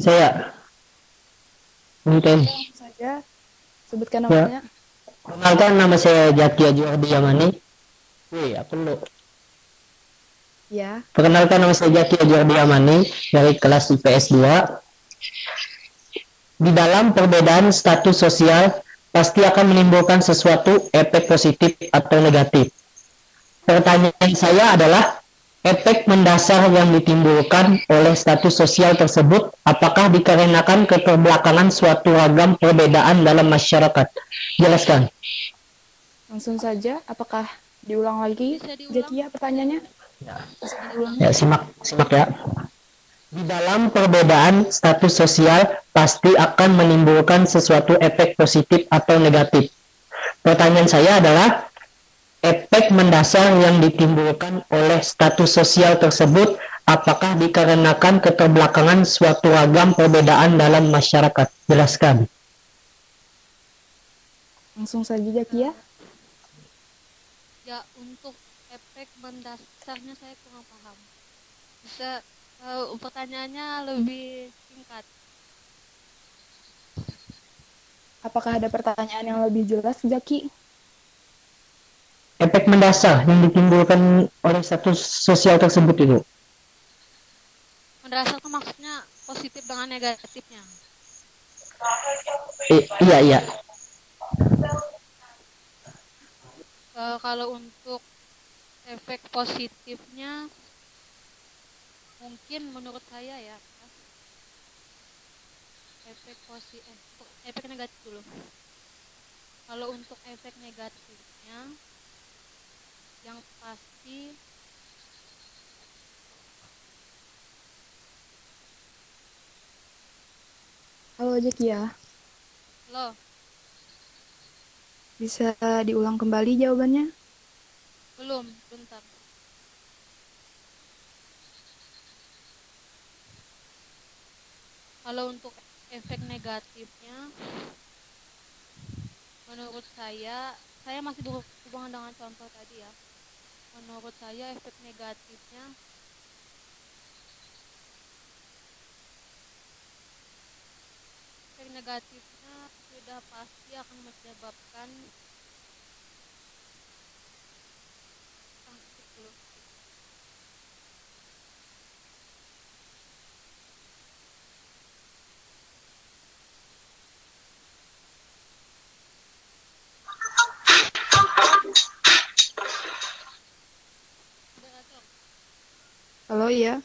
Saya mungkin Saja sebutkan ya. namanya. Perkenalkan, nama saya Jaki Jordi Yamani. Aku lu. Ya, Perkenalkan, nama saya Jaki Jordi Yamani dari kelas IPS 2. Di dalam perbedaan status sosial pasti akan menimbulkan sesuatu efek positif atau negatif. Pertanyaan saya adalah, efek mendasar yang ditimbulkan oleh status sosial tersebut apakah dikarenakan keterbelakangan suatu ragam perbedaan dalam masyarakat? Jelaskan. langsung saja. Apakah diulang lagi, Bisa diulang? Zakia, pertanyaannya? Bisa diulang. Ya, simak ya. Di dalam perbedaan status sosial pasti akan menimbulkan sesuatu efek positif atau negatif. Pertanyaan saya adalah, efek mendasar yang ditimbulkan oleh status sosial tersebut apakah dikarenakan keterbelakangan suatu ragam perbedaan dalam masyarakat? Jelaskan. Langsung saja, Zakia. Ya, untuk efek mendasarnya saya kurang paham. Bisa pertanyaannya lebih singkat. Apakah ada pertanyaan yang lebih jelas, Zaki? Efek mendasar yang ditimbulkan oleh status sosial tersebut itu. Mendasar itu maksudnya positif dengan negatifnya. Iya. Kalau untuk efek positifnya, mungkin menurut saya ya, efek negatif dulu. Kalau untuk efek negatifnya, yang pasti Halo, Zakia. loh, Bisa diulang kembali jawabannya? belum, bentar. Kalau untuk efek negatifnya, menurut saya masih berhubungan dengan contoh tadi ya. Menurut saya efek negatifnya sudah pasti akan menyebabkan Halo, iya.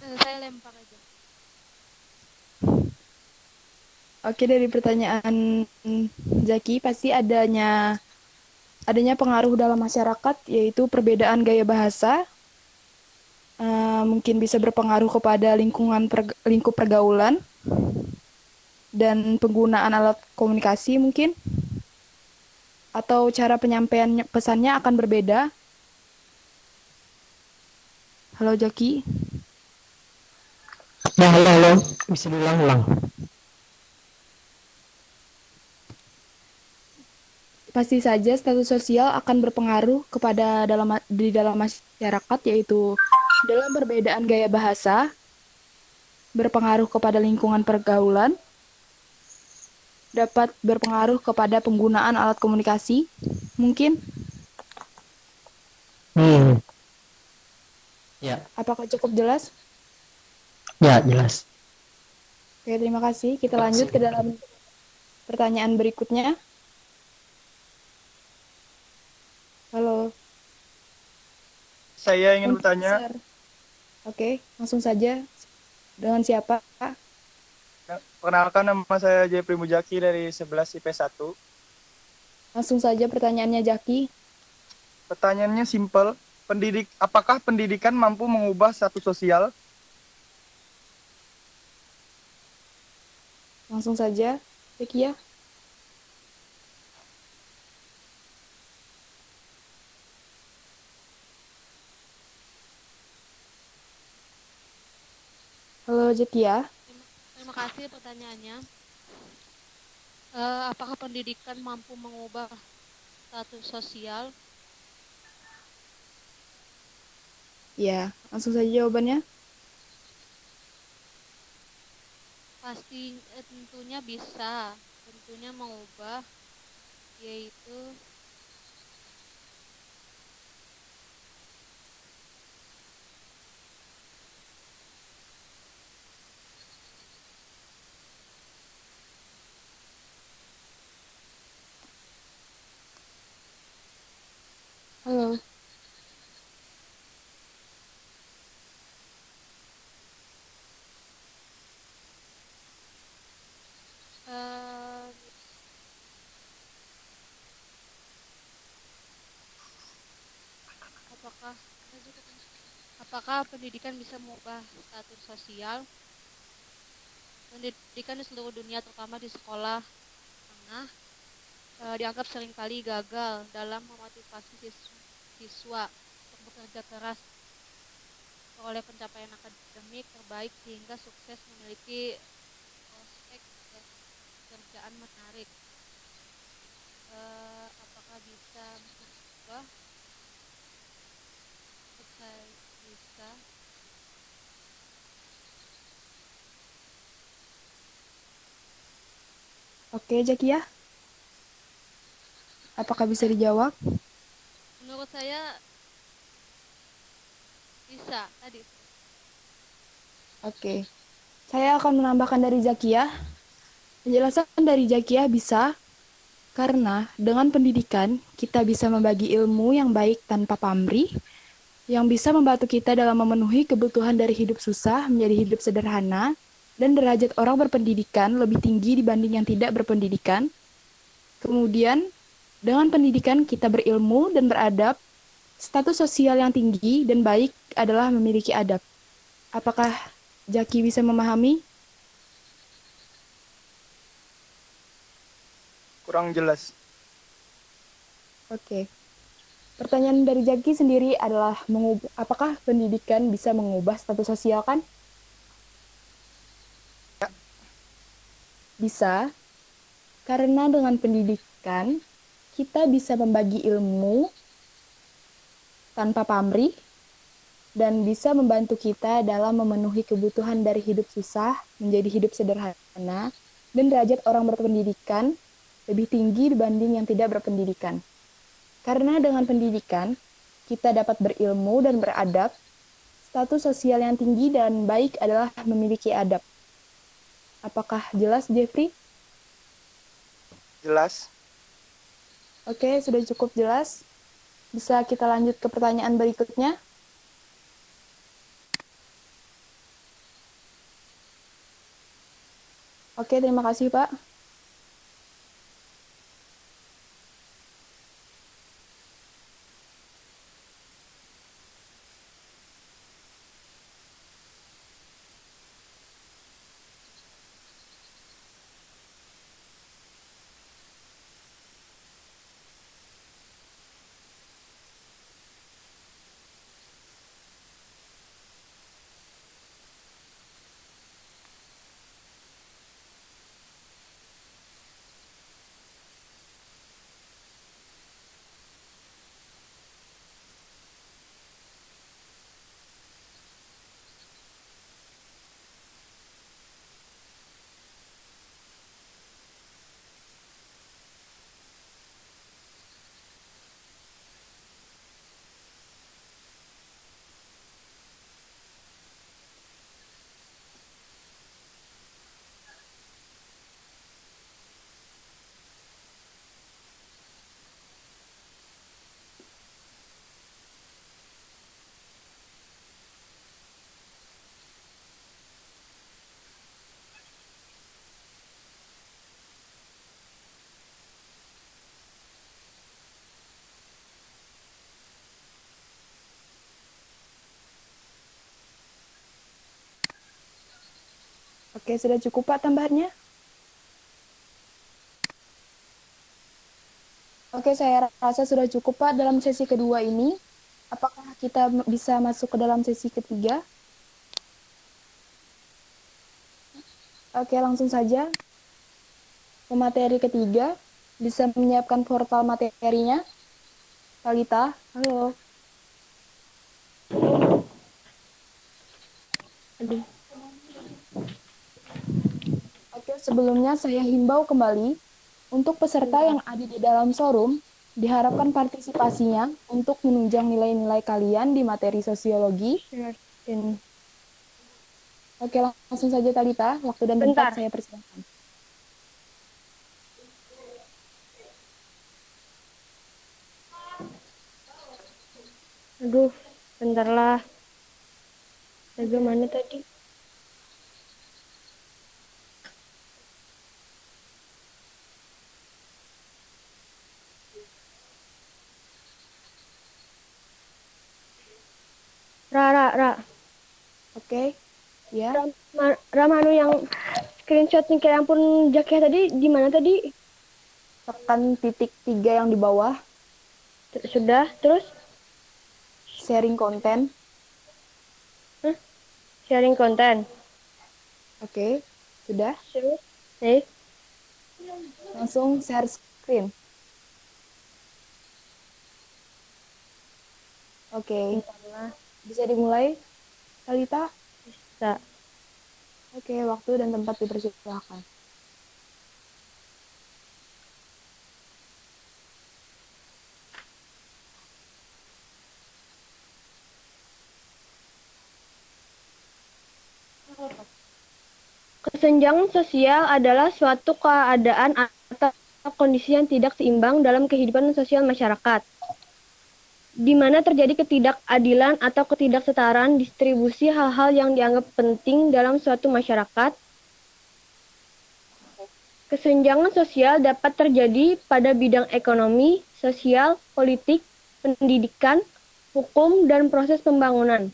Saya lempar aja. Oke, dari pertanyaan Zaki, pasti adanya pengaruh dalam masyarakat, yaitu perbedaan gaya bahasa, mungkin bisa berpengaruh kepada lingkup pergaulan, dan penggunaan alat komunikasi mungkin, atau cara penyampaian pesannya akan berbeda. Halo Jaki. Ya, halo. Bisa diulang-ulang. Pasti saja status sosial akan berpengaruh kepada di dalam masyarakat, yaitu dalam perbedaan gaya bahasa, berpengaruh kepada lingkungan pergaulan, dapat berpengaruh kepada penggunaan alat komunikasi, mungkin. Ya. Apakah cukup jelas? Ya, jelas. Oke, terima kasih. Kita lanjut ke dalam pertanyaan berikutnya. Halo. Saya ingin bertanya. Oke, langsung saja. Dengan siapa, Pak? Perkenalkan, nama saya Jeffrey Mujaki dari 11 IP1. Langsung saja pertanyaannya, Jaki. Pertanyaannya simpel. Apakah pendidikan mampu mengubah status sosial? Langsung saja, Jaki ya. Halo Jetia. Terima kasih pertanyaannya. Apakah pendidikan mampu mengubah status sosial? Ya, langsung saja jawabannya. Pasti tentunya bisa, tentunya mengubah, yaitu Halo. apakah pendidikan bisa mengubah status sosial? Pendidikan di seluruh dunia, terutama di sekolah tengah, dianggap seringkali gagal dalam memotivasi siswa untuk bekerja keras oleh pencapaian akademik terbaik sehingga sukses memiliki prospek pekerjaan menarik. Apakah bisa mengubah? Bisa. Oke, Jaki ya. Apakah bisa dijawab? Menurut saya bisa tadi. Oke. Saya akan menambahkan dari Zakia. Penjelasan dari Zakia bisa karena dengan pendidikan kita bisa membagi ilmu yang baik tanpa pamrih, yang bisa membantu kita dalam memenuhi kebutuhan dari hidup susah menjadi hidup sederhana, dan derajat orang berpendidikan lebih tinggi dibanding yang tidak berpendidikan. Kemudian, dengan pendidikan kita berilmu dan beradab, status sosial yang tinggi dan baik adalah memiliki adab. Apakah Jaki bisa memahami? Kurang jelas. Oke. Pertanyaan dari Jaki sendiri adalah apakah pendidikan bisa mengubah status sosial kan? Ya. Bisa. Karena dengan pendidikan kita bisa membagi ilmu tanpa pamrih dan bisa membantu kita dalam memenuhi kebutuhan dari hidup susah menjadi hidup sederhana, dan derajat orang berpendidikan lebih tinggi dibanding yang tidak berpendidikan. Karena dengan pendidikan, kita dapat berilmu dan beradab, status sosial yang tinggi dan baik adalah memiliki adab. Apakah jelas, Jeffrey? Jelas. Oke, sudah cukup jelas. Bisa kita lanjut ke pertanyaan berikutnya? Oke, terima kasih Pak. Oke, sudah cukup Pak tambahannya? Oke, saya rasa sudah cukup Pak dalam sesi kedua ini. Apakah kita bisa masuk ke dalam sesi ketiga? Oke, langsung saja. Pemateri ketiga bisa menyiapkan portal materinya. Talita, halo. Aduh. Oke, sebelumnya saya himbau kembali untuk peserta yang ada di dalam showroom, diharapkan partisipasinya untuk menunjang nilai-nilai kalian di materi sosiologi. Oke, langsung saja Talita, waktu dan tempat saya persilahkan. Aduh, bentarlah. Bagaimana tadi? Ra. Oke, ya. Ramanu yang screenshotnya kayak ampun Jakia tadi, di mana tadi? Tekan titik 3 yang di bawah. Sudah, terus? Sharing konten. Sharing konten. Oke, sudah. Terus? Langsung share screen. Oke, bisa dimulai, Talita? Bisa. Oke, waktu dan tempat dipersilakan. Kesenjangan sosial adalah suatu keadaan atau kondisi yang tidak seimbang dalam kehidupan sosial masyarakat, di mana terjadi ketidakadilan atau ketidaksetaraan distribusi hal-hal yang dianggap penting dalam suatu masyarakat. Kesenjangan sosial dapat terjadi pada bidang ekonomi, sosial, politik, pendidikan, hukum, dan proses pembangunan.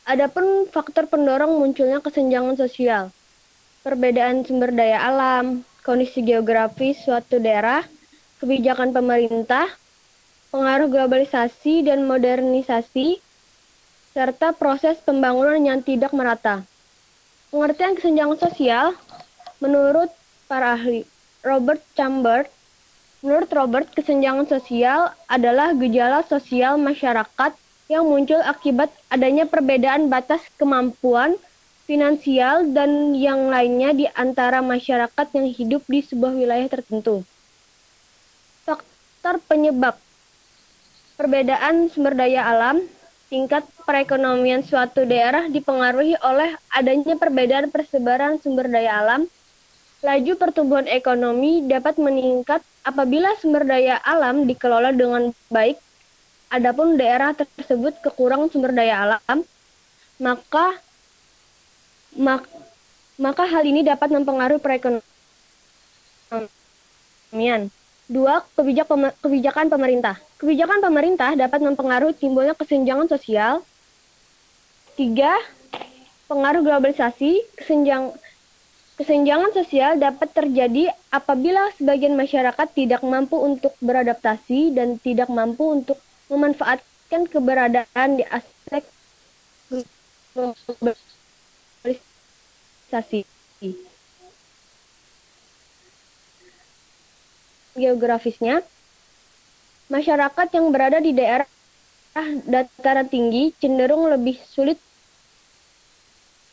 Adapun faktor pendorong munculnya kesenjangan sosial, perbedaan sumber daya alam, kondisi geografis suatu daerah, kebijakan pemerintah, pengaruh globalisasi dan modernisasi, serta proses pembangunan yang tidak merata. Pengertian kesenjangan sosial, menurut para ahli, Menurut Robert, kesenjangan sosial adalah gejala sosial masyarakat yang muncul akibat adanya perbedaan batas kemampuan finansial dan yang lainnya di antara masyarakat yang hidup di sebuah wilayah tertentu. Faktor penyebab: perbedaan sumber daya alam, tingkat perekonomian suatu daerah dipengaruhi oleh adanya perbedaan persebaran sumber daya alam. Laju pertumbuhan ekonomi dapat meningkat apabila sumber daya alam dikelola dengan baik. Adapun daerah tersebut kekurangan sumber daya alam, maka hal ini dapat mempengaruhi perekonomian. 2. Kebijakan pemerintah. Kebijakan pemerintah dapat mempengaruhi timbulnya kesenjangan sosial. 3. Pengaruh globalisasi. Kesenjangan sosial dapat terjadi apabila sebagian masyarakat tidak mampu untuk beradaptasi dan tidak mampu untuk memanfaatkan keberadaan di aspek globalisasi. Geografisnya, masyarakat yang berada di daerah dataran tinggi cenderung lebih sulit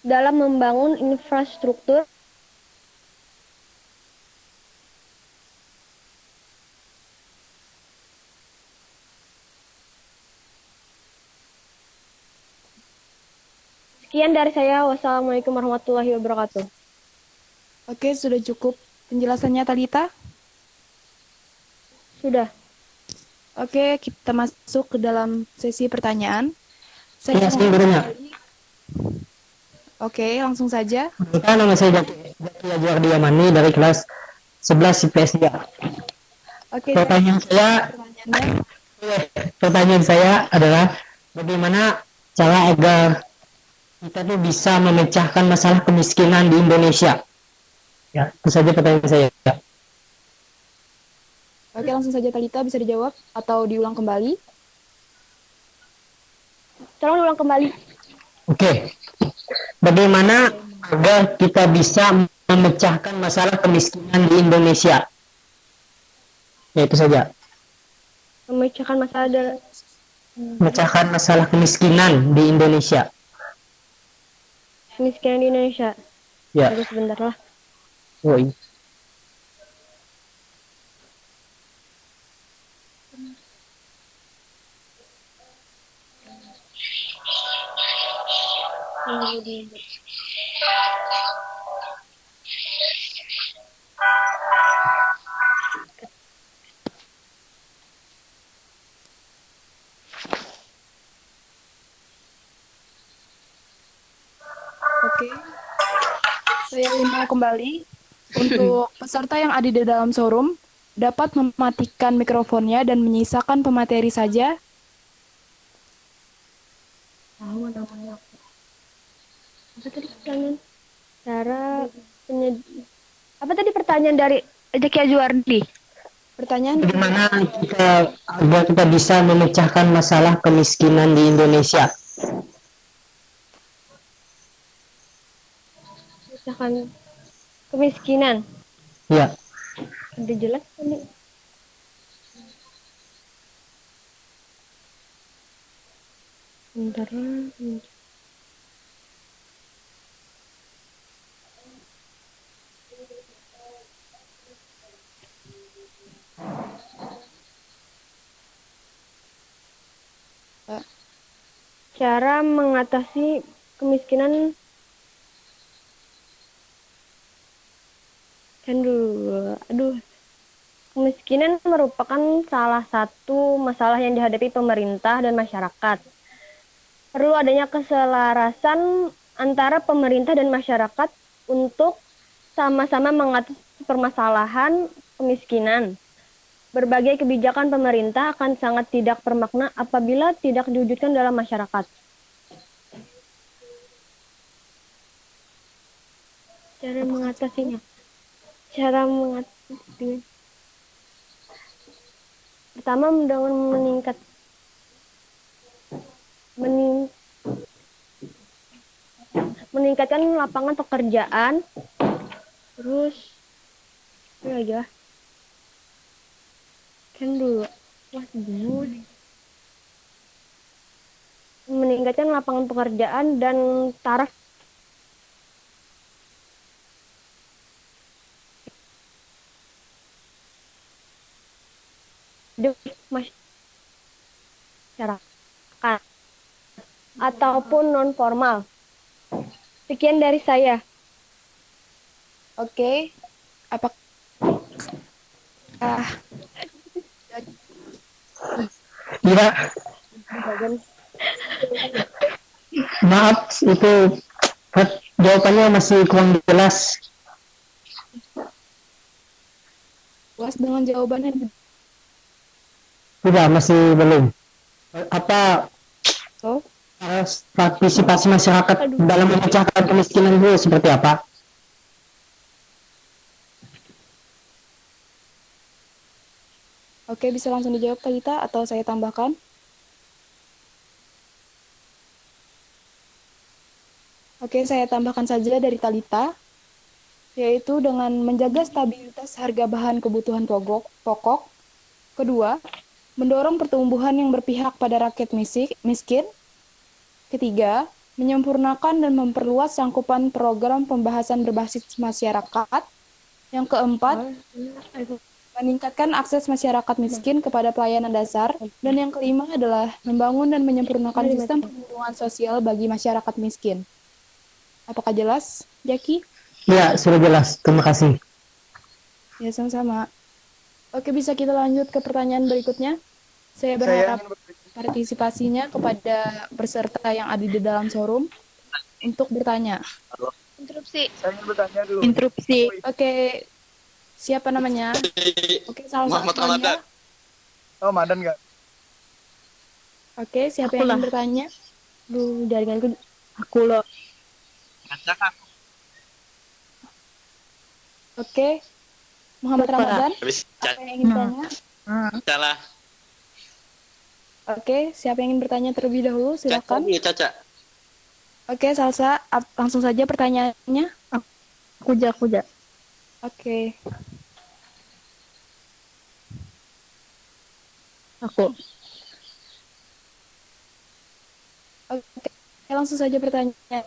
dalam membangun infrastruktur Sekian dari saya. Wassalamualaikum warahmatullahi wabarakatuh. Oke, sudah cukup penjelasannya, Talita? Sudah. Oke, kita masuk ke dalam sesi pertanyaan. Iya, saya gurunya. Oke, langsung saja. Nama saya Jaki Ajuardi Amani dari kelas 11 IPS 3. Oke, pertanyaan saya adalah bagaimana cara agar kita tuh bisa memecahkan masalah kemiskinan di Indonesia? Ya, itu saja pertanyaan saya. Oke, langsung saja Talita, bisa dijawab atau diulang kembali? Tolong diulang kembali. Oke. Bagaimana agar kita bisa memecahkan masalah kemiskinan di Indonesia? Ya, itu saja. Memecahkan masalah kemiskinan di Indonesia. Kemiskinan di Indonesia. Ya. Tunggu sebentar lah. Oh, iya. Oke, saya undang kembali untuk peserta yang ada di dalam showroom dapat mematikan mikrofonnya dan menyisakan pemateri saja. Apa tadi pertanyaan? Apa tadi pertanyaan dari Jaki Ajuardi? Pertanyaan bagaimana agar kita bisa memecahkan masalah kemiskinan di Indonesia? Memecahkan kemiskinan. Ya. Udah jelas tadi. Bentar. Cara mengatasi kemiskinan kemiskinan merupakan salah satu masalah yang dihadapi pemerintah dan masyarakat. Perlu adanya keselarasan antara pemerintah dan masyarakat untuk sama-sama mengatasi permasalahan kemiskinan. Berbagai kebijakan pemerintah akan sangat tidak bermakna apabila tidak diwujudkan dalam masyarakat. Cara mengatasinya. Pertama, dengan meningkatkan lapangan pekerjaan. Terus aja. Meningkatkan lapangan pekerjaan dan taraf masyarakat ataupun non formal. Sekian dari saya. Oke. Ya. Maaf, itu Jawabannya masih kurang jelas. Puas dengan jawabannya? Tidak, masih belum. Apa Oh, partisipasi masyarakat dalam memecahkan kemiskinan itu seperti apa? oke, bisa langsung dijawab Talita atau saya tambahkan? Oke, saya tambahkan saja dari Talita, yaitu dengan menjaga stabilitas harga bahan kebutuhan pokok. Kedua, mendorong pertumbuhan yang berpihak pada rakyat miskin. Ketiga, menyempurnakan dan memperluas cangkupan program pembahasan berbasis masyarakat. Yang keempat, meningkatkan akses masyarakat miskin kepada pelayanan dasar. Dan yang kelima adalah membangun dan menyempurnakan sistem perlindungan sosial bagi masyarakat miskin. Apakah jelas, Jaki? Ya, sudah jelas. Terima kasih. Ya, sama-sama. Oke, bisa kita lanjut ke pertanyaan berikutnya. Saya berharap partisipasinya kepada peserta yang ada di dalam showroom untuk bertanya. Interupsi. Saya ingin bertanya dulu. Interupsi. Oke, siapa namanya? Oke, salah Muhammad satunya. Ramadan. Oh, Madan nggak? Oke, siapa yang ingin bertanya? Jaringanku aku loh. Oke, Muhammad Ramadan. Habis Apa yang ingin bertanya? Salah. Oke, siapa yang ingin bertanya terlebih dahulu? Silakan. Caca. Oke, Salsa, langsung saja pertanyaannya. Aku ja. Oke. Aku. Oke, langsung saja pertanyaannya,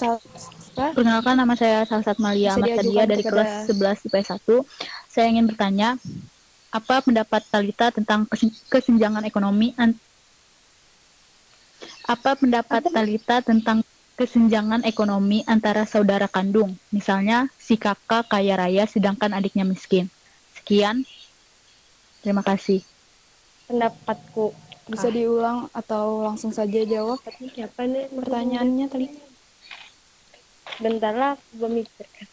Salsa. Perkenalkan, nama saya Salsat Malia Bisa Ahmad Sadia diajukan dari kepada- kelas 11 IPS 1. Saya ingin bertanya, apa pendapat Talita tentang kesenjangan ekonomi kesenjangan ekonomi antara saudara kandung? Misalnya, si kakak kaya raya sedangkan adiknya miskin. Sekian. Terima kasih. Pendapatku. Bisa diulang atau langsung saja jawab Siapa nih pertanyaannya tadi? Bentarlah, aku memikirkan.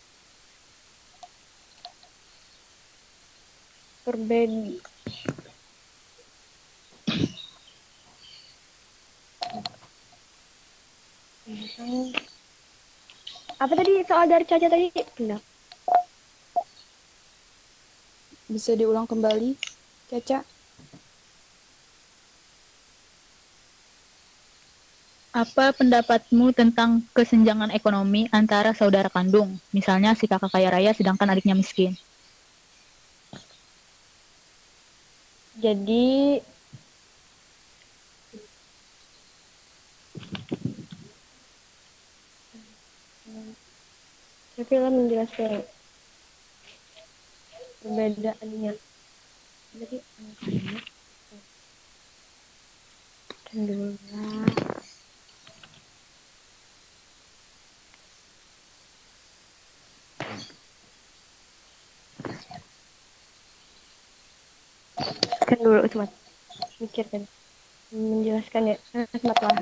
Apa tadi soal dari Caca tadi? Benar. Bisa diulang kembali, Caca? Apa pendapatmu tentang kesenjangan ekonomi antara saudara kandung? Misalnya, si kakak kaya raya sedangkan adiknya miskin. Jadi film menjelaskan perbedaannya. Jadi angkanya dulu lah. Kan dulu Usmat mikir kan menjelaskan ya Usmat lah.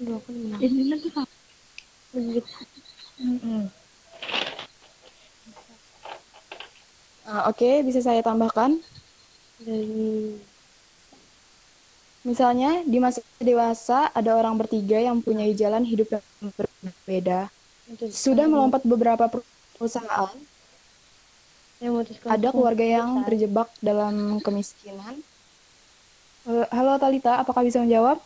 Ini tuh begitu. Oke, bisa saya tambahkan? Misalnya, di masa dewasa ada orang bertiga yang punya jalan hidup yang berbeda. Sudah melompat beberapa perusahaan, ada keluarga yang terjebak dalam kemiskinan. Halo Talita, apakah bisa menjawab?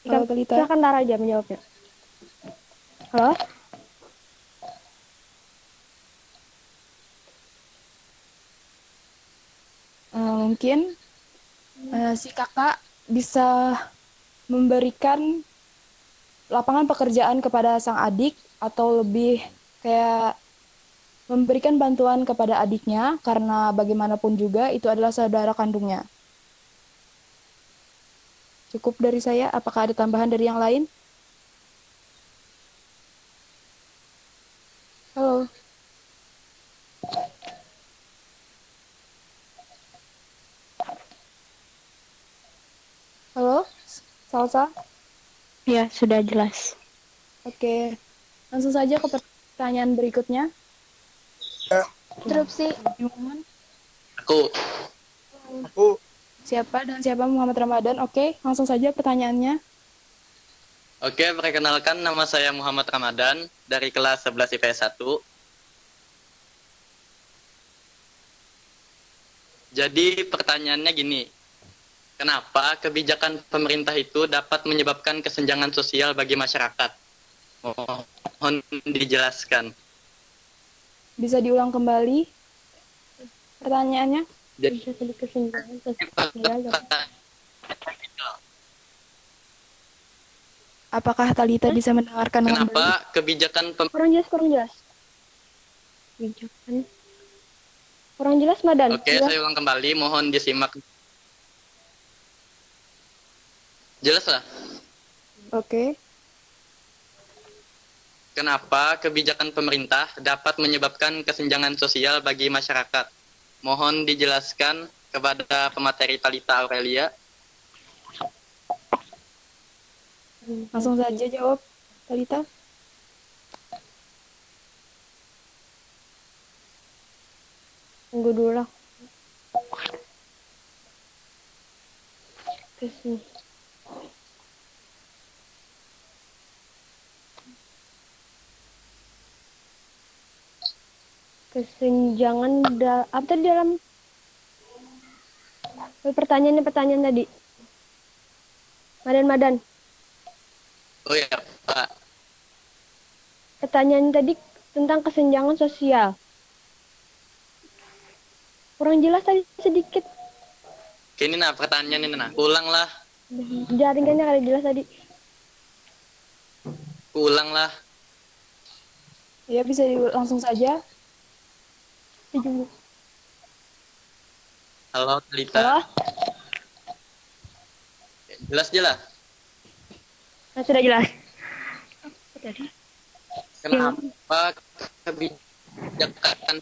Halo Talita. Silakan Tara aja menjawabnya. Halo? Mungkin si kakak bisa memberikan lapangan pekerjaan kepada sang adik atau lebih kayak memberikan bantuan kepada adiknya karena bagaimanapun juga itu adalah saudara kandungnya. Cukup dari saya, apakah ada tambahan dari yang lain? Halo. Halo, Salsa? Ya, sudah jelas. Oke, langsung saja ke pertanyaan berikutnya. Interupsi. Aku. Siapa dan siapa? Muhammad Ramadan. Oke, langsung saja pertanyaannya. Oke, perkenalkan nama saya Muhammad Ramadan dari kelas 11 IPS 1. Jadi pertanyaannya gini, kenapa kebijakan pemerintah itu dapat menyebabkan kesenjangan sosial bagi masyarakat? Mohon dijelaskan. Bisa diulang kembali pertanyaannya? Jadi, kesenjangan sosial. Apakah Talita bisa mendengarkan dengan baik? Kenapa kebijakan Kurang jelas. Kebijakan. Kurang jelas, Madan. Oke, saya ulang kembali, mohon disimak. Jelas lah? Oke. Kenapa kebijakan pemerintah dapat menyebabkan kesenjangan sosial bagi masyarakat? Mohon dijelaskan kepada pemateri Talita Aurelia. Langsung saja jawab, Talita. Tunggu dulu lah. Kesenjangan apa tadi dalam pertanyaan tadi? Madan. Oh ya, Pak. Pertanyaan tadi tentang kesenjangan sosial. Kurang jelas tadi sedikit. Ini nah pertanyaan ini nah. Ulanglah. Jaringannya kada jelas tadi. Ulanglah. Ya, bisa langsung saja. Halo, Talita. Halo? Jelas. Nah, sudah jelas. Kenapa kebijakan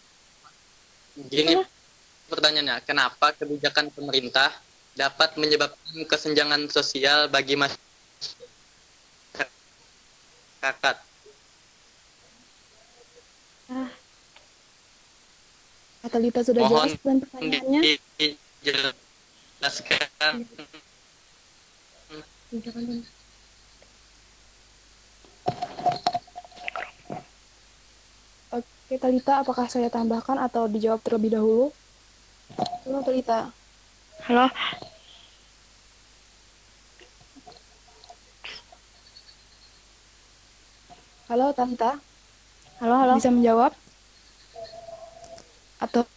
gini pertanyaannya, kenapa kebijakan pemerintah dapat menyebabkan kesenjangan sosial bagi masyarakat? Talita sudah Mohon jelas dan pertanyaannya. Dijelaskan. Oke, Talita, apakah saya tambahkan atau dijawab terlebih dahulu? Halo, Talita. Halo. Halo, Talita. Halo. Bisa menjawab? Atau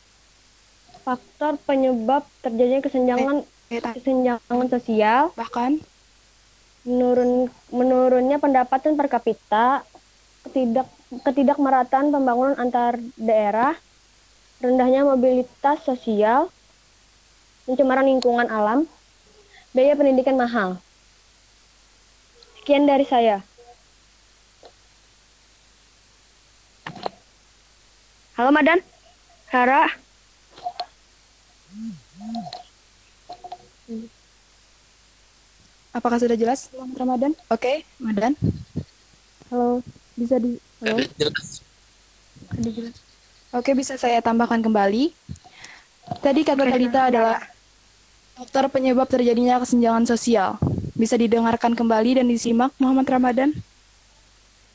faktor penyebab terjadinya kesenjangan sosial, bahkan menurunnya pendapatan per kapita, ketidakmerataan pembangunan antar daerah, rendahnya mobilitas sosial, pencemaran lingkungan alam, biaya pendidikan mahal. Sekian dari saya. Halo, Madan. Sarah. Apakah sudah jelas, Selamat Ramadan? Oke, Madan. Halo, bisa di... Halo? Jelas. Oke, bisa saya tambahkan kembali. Tadi kata Talita adalah faktor penyebab terjadinya kesenjangan sosial. Bisa didengarkan kembali dan disimak, Muhammad Ramadan.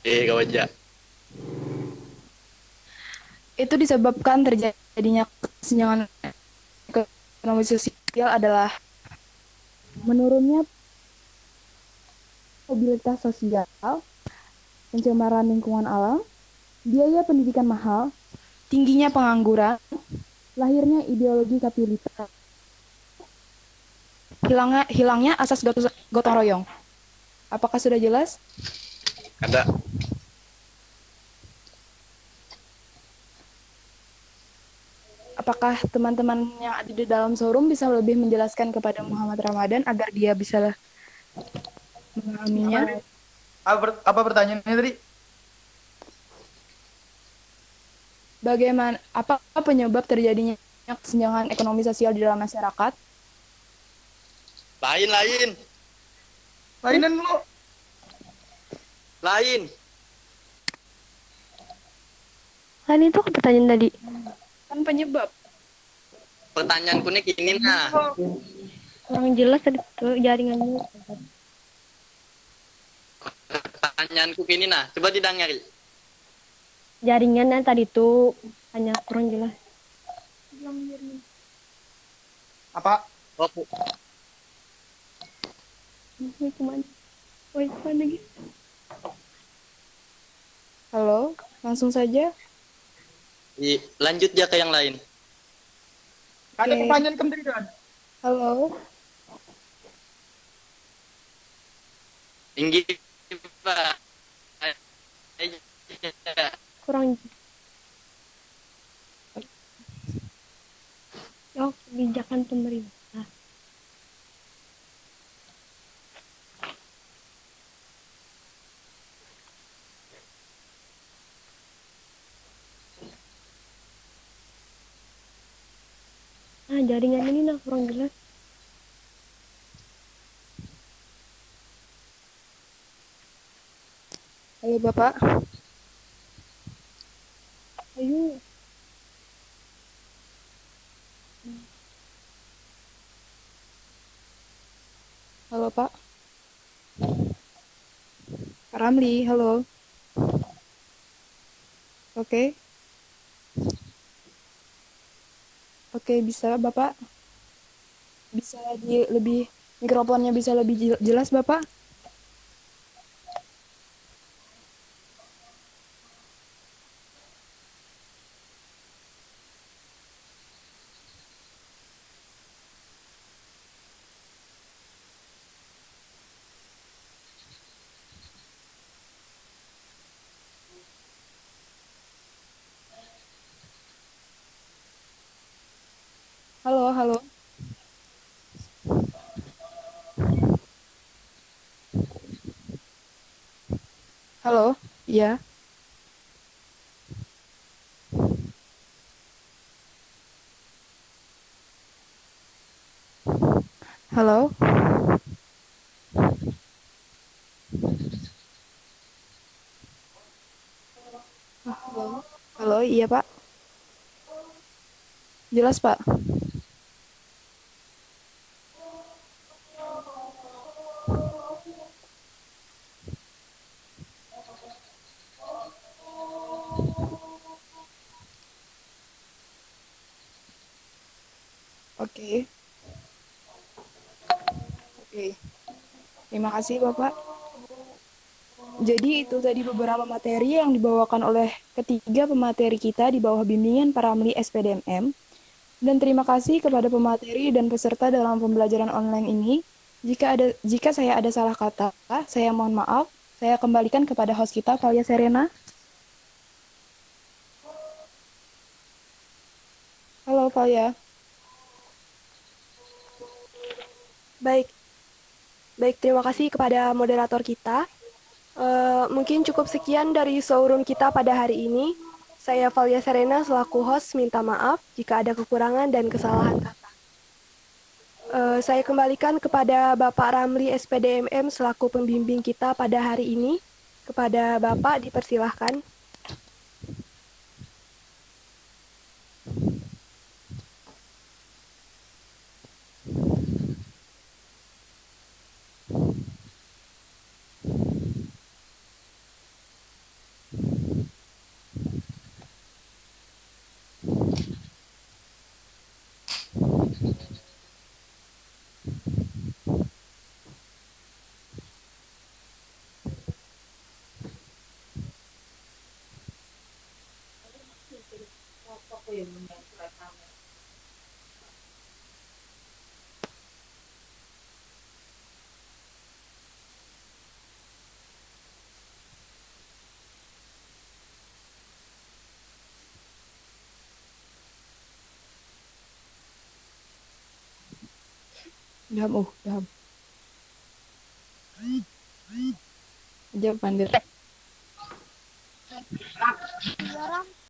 Gawajak. Itu disebabkan terjadinya kesenjangan ekonomi sosial adalah menurunnya mobilitas sosial, pencemaran lingkungan alam, biaya pendidikan mahal, tingginya pengangguran, lahirnya ideologi kapitalisme, hilangnya asas gotong royong. Apakah sudah jelas? Ada. Apakah teman-teman yang ada di dalam showroom bisa lebih menjelaskan kepada Muhammad Ramadan agar dia bisa memahaminya? Apa pertanyaannya tadi? Bagaimana, apa penyebab terjadinya kesenjangan ekonomi sosial di dalam masyarakat? Lain. Lainan lu. Lain. Kan itu pertanyaan tadi. Kan penyebab. Pertanyaanku nih gini nah. Kurang jelas tadi tuh jaringannya. Pertanyaanku gini nah. Coba didengari. Jaringannya tadi tuh hanya kurang jelas. Apa? Oh, Kemana? Lagi. Halo, langsung saja. lanjut ya ke yang lain. Ada Oke. pertanyaan kembali kan? Halo. Tinggi Pak. Kurang. Kebijakan pemerintah. Jaringan ini kurang jelas. Halo Bapak. Ayo. Halo Pak. Pak Ramli, halo. Oke. Oke, bisa Bapak? Bisa lebih mikrofonnya bisa lebih jelas Bapak? Halo, halo. Halo, iya. Halo. Halo. Halo, iya Pak. Jelas Pak. Oke. Oke. Terima kasih Bapak. Jadi itu tadi beberapa materi yang dibawakan oleh ketiga pemateri kita di bawah bimbingan para Ramli SPDMM. Dan terima kasih kepada pemateri dan peserta dalam pembelajaran online ini. Jika saya ada salah kata, saya mohon maaf. Saya kembalikan kepada host kita, Valia Serena. Halo Valia. Baik, terima kasih kepada moderator kita. Mungkin cukup sekian dari showroom kita pada hari ini. Saya Valia Serena selaku host minta maaf jika ada kekurangan dan kesalahan kata. Saya kembalikan kepada Bapak Ramli SPDMM selaku pembimbing kita pada hari ini. Kepada Bapak dipersilahkan. Ilham. Ilham. Jawab Pandir.